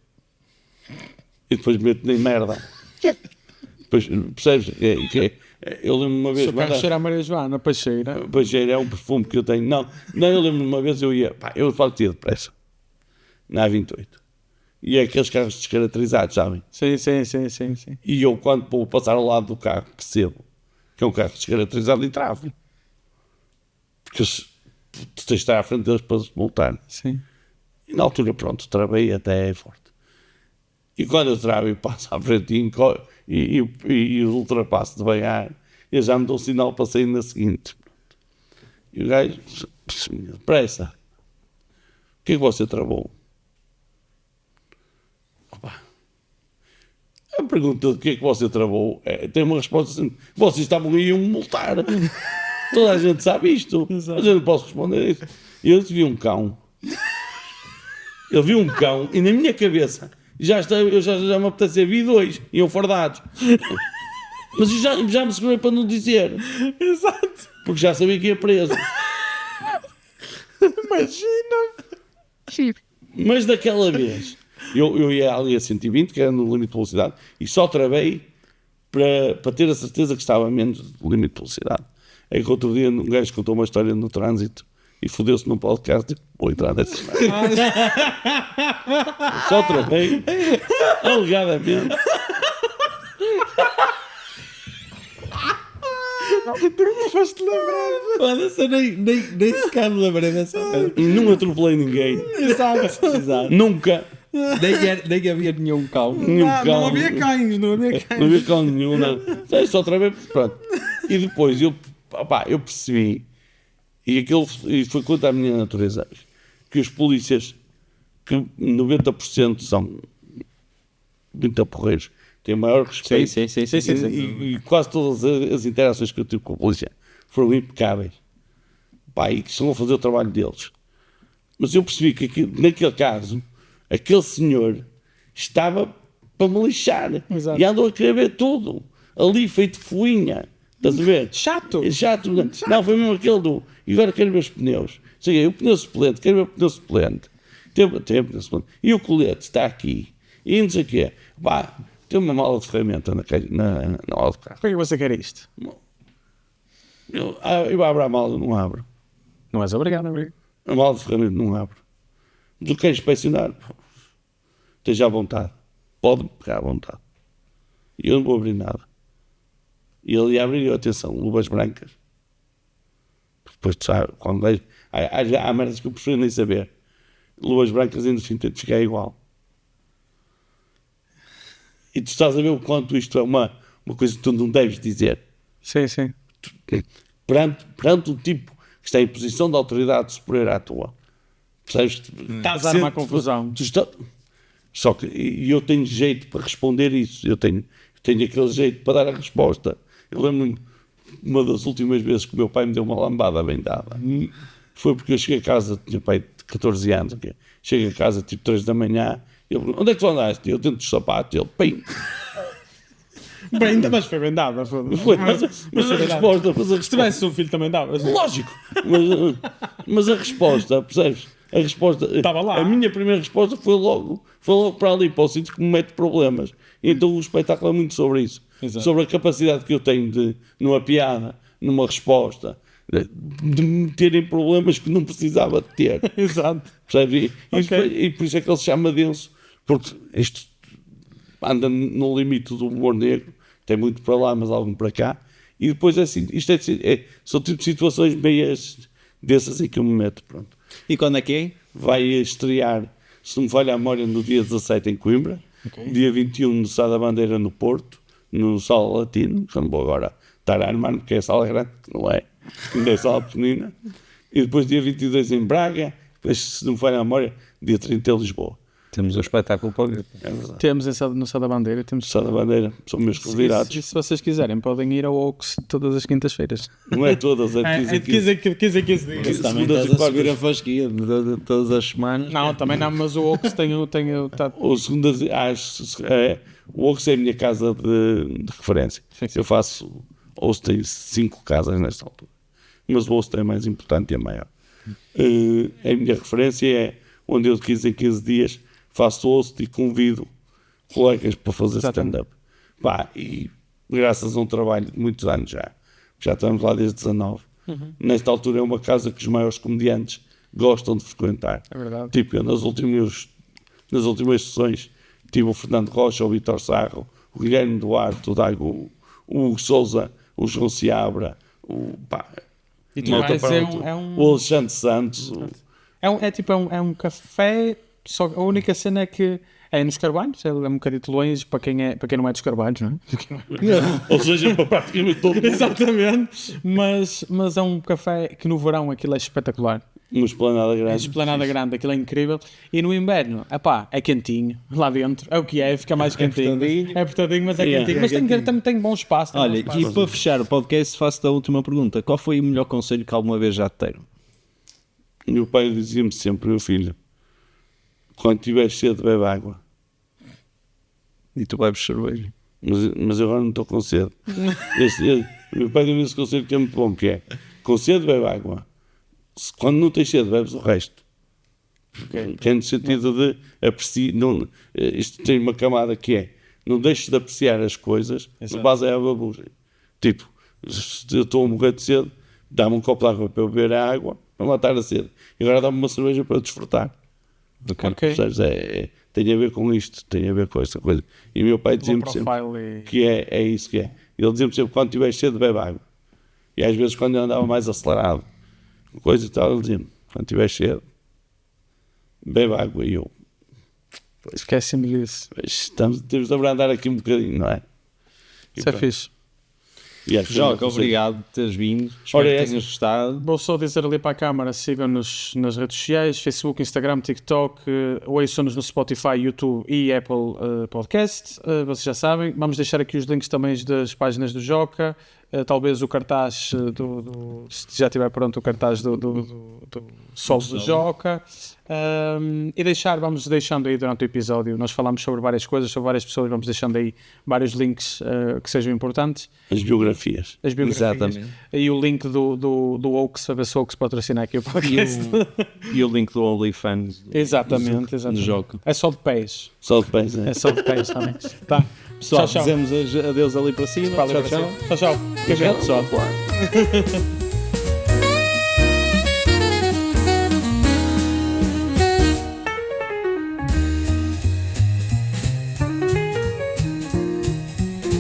E depois meto nem merda. Depois, percebes? Eu lembro uma vez...
Se o carro cheira a Maria Joana, Peixeira.
Peixeira é um perfume que eu tenho. Não, eu lembro uma vez eu partia depressa. Na A28. E é aqueles carros descaracterizados, sabem?
Sim.
E eu, quando vou passar ao lado do carro, percebo que é um carro descaracterizado e travo. Porque tu tens de estar à frente deles para se multar.
Sim.
E na altura, pronto, travei até forte. E quando eu travo e passo à frente e ultrapasso devagar, eu já me dou um sinal para sair na seguinte. E o gajo, depressa, o que é que você travou? Opa. A pergunta do que é que você travou tem uma resposta assim: vocês estavam aí a me multar. Toda a gente sabe isto.
Exato.
Mas eu não posso responder a isso. Eu vi um cão. Eu vi um cão e na minha cabeça eu já me apetecia, vi dois, iam fardados. Mas eu já me segurei para não dizer.
Exato.
Porque já sabia que ia preso.
Imagina.
Mas daquela vez, eu ia ali a 120, que era no limite de velocidade, e só travei para ter a certeza que estava menos do limite de velocidade. É que outro dia um gajo contou uma história no trânsito e fodeu-se num podcast. Vou entrar nessa. Só travei, alegadamente.
Foste lembrar.
Olha, eu nem sequer me lembrei dessa coisa.
E não atropelei ninguém.
Exato.
Nunca.
Nem havia nenhum cão.
Nenhum cão.
Não havia cães.
Não havia cão nenhum. Não. Só travei. Pronto. E depois eu percebi, e foi contra a minha natureza, que os polícias, que 90% são muito porreiros, têm maior respeito.
Sim.
E quase todas as interações que eu tive com a polícia foram impecáveis. E que estão a fazer o trabalho deles. Mas eu percebi que naquele caso, aquele senhor estava para me lixar.
Exato.
E andou a querer ver tudo. Ali feito foinha. Estás a ver?
Chato.
É chato. Não, foi mesmo aquele do... E agora quero ver os pneus. Cheguei, o pneu suplente, quero ver o pneu suplente. Tem o pneu suplente. E o colete está aqui. E não sei o quê. Tem uma mala de ferramenta na mala de carro.
Por que você quer isto?
Eu abro a mala, não abro.
Não és obrigado a abrir.
A mala de ferramenta não abro. Mas eu quero inspecionar. Esteja à vontade. Pode pegar à vontade. E eu não vou abrir nada. E ele abriu, atenção, luvas brancas. Depois tu sabes, quando vejo, há merdas que eu prefiro nem saber. Luvas brancas ainda assim tem de ficar igual. E tu estás a ver o quanto isto é uma coisa que tu não deves dizer.
Sim.
Perante um tipo que está em posição de autoridade superior à tua. Percebes?
Estás a armar confusão.
Só que eu tenho jeito para responder isso. Eu tenho aquele jeito para dar a resposta. Eu lembro-me, uma das últimas vezes que o meu pai me deu uma lambada bem dada. Foi porque eu cheguei a casa, tinha pai de 14 anos, okay? Cheguei a casa tipo 3 da manhã, e ele perguntou: onde é que tu andaste? Eu dentro dos sapatos, ele, pim.
Bem, mas foi bem dada.
Mas a resposta...
Se tivesse um filho também dava.
Lógico. Mas a resposta, percebes? A resposta...
Estava lá.
A minha primeira resposta foi logo para ali, para o sítio que me mete problemas. Então o espetáculo é muito sobre isso.
Exato.
Sobre a capacidade que eu tenho de, numa piada, numa resposta, de me meter em problemas que não precisava de ter.
Exato.
Percebes?
Ok.
E por isso é que ele se chama denso. Porque isto anda no limite do humor negro. Tem muito para lá, mas algum para cá. E depois é assim, são tipo de situações meias dessas em que eu me meto. Pronto.
E quando é que é?
Vai estrear, se não me falha a memória, no dia 17 em Coimbra, dia 21 no Sá da Bandeira no Porto, no Sala Latino, que não vou agora estar a armar porque é sala grande, que não é, ainda é sala pequenina, e depois dia 22 em Braga, depois, se não me falha a memória, dia 30 em Lisboa.
Temos um espetáculo para ver.
É verdade.
Temos no Sá da Bandeira, temos...
Sá da Bandeira, são meus convidados.
Se vocês quiserem, podem ir ao Oaks todas as quintas-feiras.
Não é todas, é
É de 15 a 15 dias.
Isso também
Segundas
estás
e
a subir
quartas.
a fasquia de todas as semanas.
Não, também não, mas o Oaks tá...
Ou segundas, o Ox é a minha casa de referência.
Sim, sim.
Eu faço, Ox tem 5 casas nesta altura, mas o Ox é mais importante e a maior. A minha referência é onde eu de 15 em 15 dias faço Ox e convido colegas para fazer stand-up. Pá, e graças a um trabalho de muitos anos já estamos lá desde 19. Nesta altura é uma casa que os maiores comediantes gostam de frequentar.
É verdade.
Tipo, eu nas últimas sessões tive o Fernando Rocha, o Vítor Sarro, o Guilherme Duarte, o Dago, o Hugo Souza, o João Seabra,
E tu vais,
o Alexandre Santos.
É um café, só a única cena é que é nos Carvalhos, é um bocadito longe para quem não é dos Carvalhos, não é?
Ou seja, para praticamente todo mundo.
Exatamente, mas é um café que no verão aquilo é espetacular.
Uma esplanada
É
grande.
esplanada grande, aquilo é incrível. E no inverno, é quentinho lá dentro, é o que é, fica mais quentinho. É apertadinho, mas é quentinho. Mas também tem bom espaço. tem
Olha,
bom espaço.
e para fechar o podcast, faço-te a última pergunta. Qual foi o melhor conselho que alguma vez já te deram?
Meu pai dizia-me sempre, meu filho, quando tiveres sede, bebe água.
E tu bebes cerveja?
Mas eu agora não estou com sede. Meu pai deu-me esse conselho que é muito bom, que é, com sede, bebe água. Quando não tens sede, bebes o resto. Que é no sentido de apreciar. Isto tem uma camada que é: não deixes de apreciar as coisas de base à babugem. Tipo, se eu estou a morrer de sede, dá-me um copo de água para eu beber a água para matar a sede. E agora dá-me uma cerveja para eu desfrutar.
Ok.
Percebes? Tem a ver com isto, tem a ver com esta coisa. E o meu pai dizia-me sempre que é isso que é. Ele dizia-me sempre: quando tiveres sede, bebe água. E às vezes, quando eu andava mais acelerado, coisa e tal, ele dizia-me: quando tiver cedo, bebe água. E eu,
Esquece-me disso.
temos de abrandar aqui um bocadinho, não é?
Isso é fixe.
E acho que
Joca,
não sei.
obrigado por teres vindo. Espero
Ora,
que tenhas gostado.
Vou só dizer ali para a câmara, sigam-nos nas redes sociais, Facebook, Instagram, TikTok, ouçam-nos no Spotify, YouTube e Apple Podcast, vocês já sabem. Vamos deixar aqui os links também das páginas do Joca, talvez o cartaz, se já estiver pronto, o cartaz do solo do Joca. E vamos deixando aí durante o episódio, nós falamos sobre várias coisas, sobre várias pessoas, vamos deixando aí vários links que sejam importantes.
As biografias.
As biografias.
Exatamente.
E o link do Oaks, a ver se o Oaks patrocina aqui o podcast.
E o link do OnlyFans
Exatamente.
do Joca.
É só de pés.
Só de pés, né?
É só de pés também. Tá.
Pessoal,
Tchau, tchau.
dizemos adeus ali para cima.
Tchau, tchau. Tchau, tchau.
Pessoal.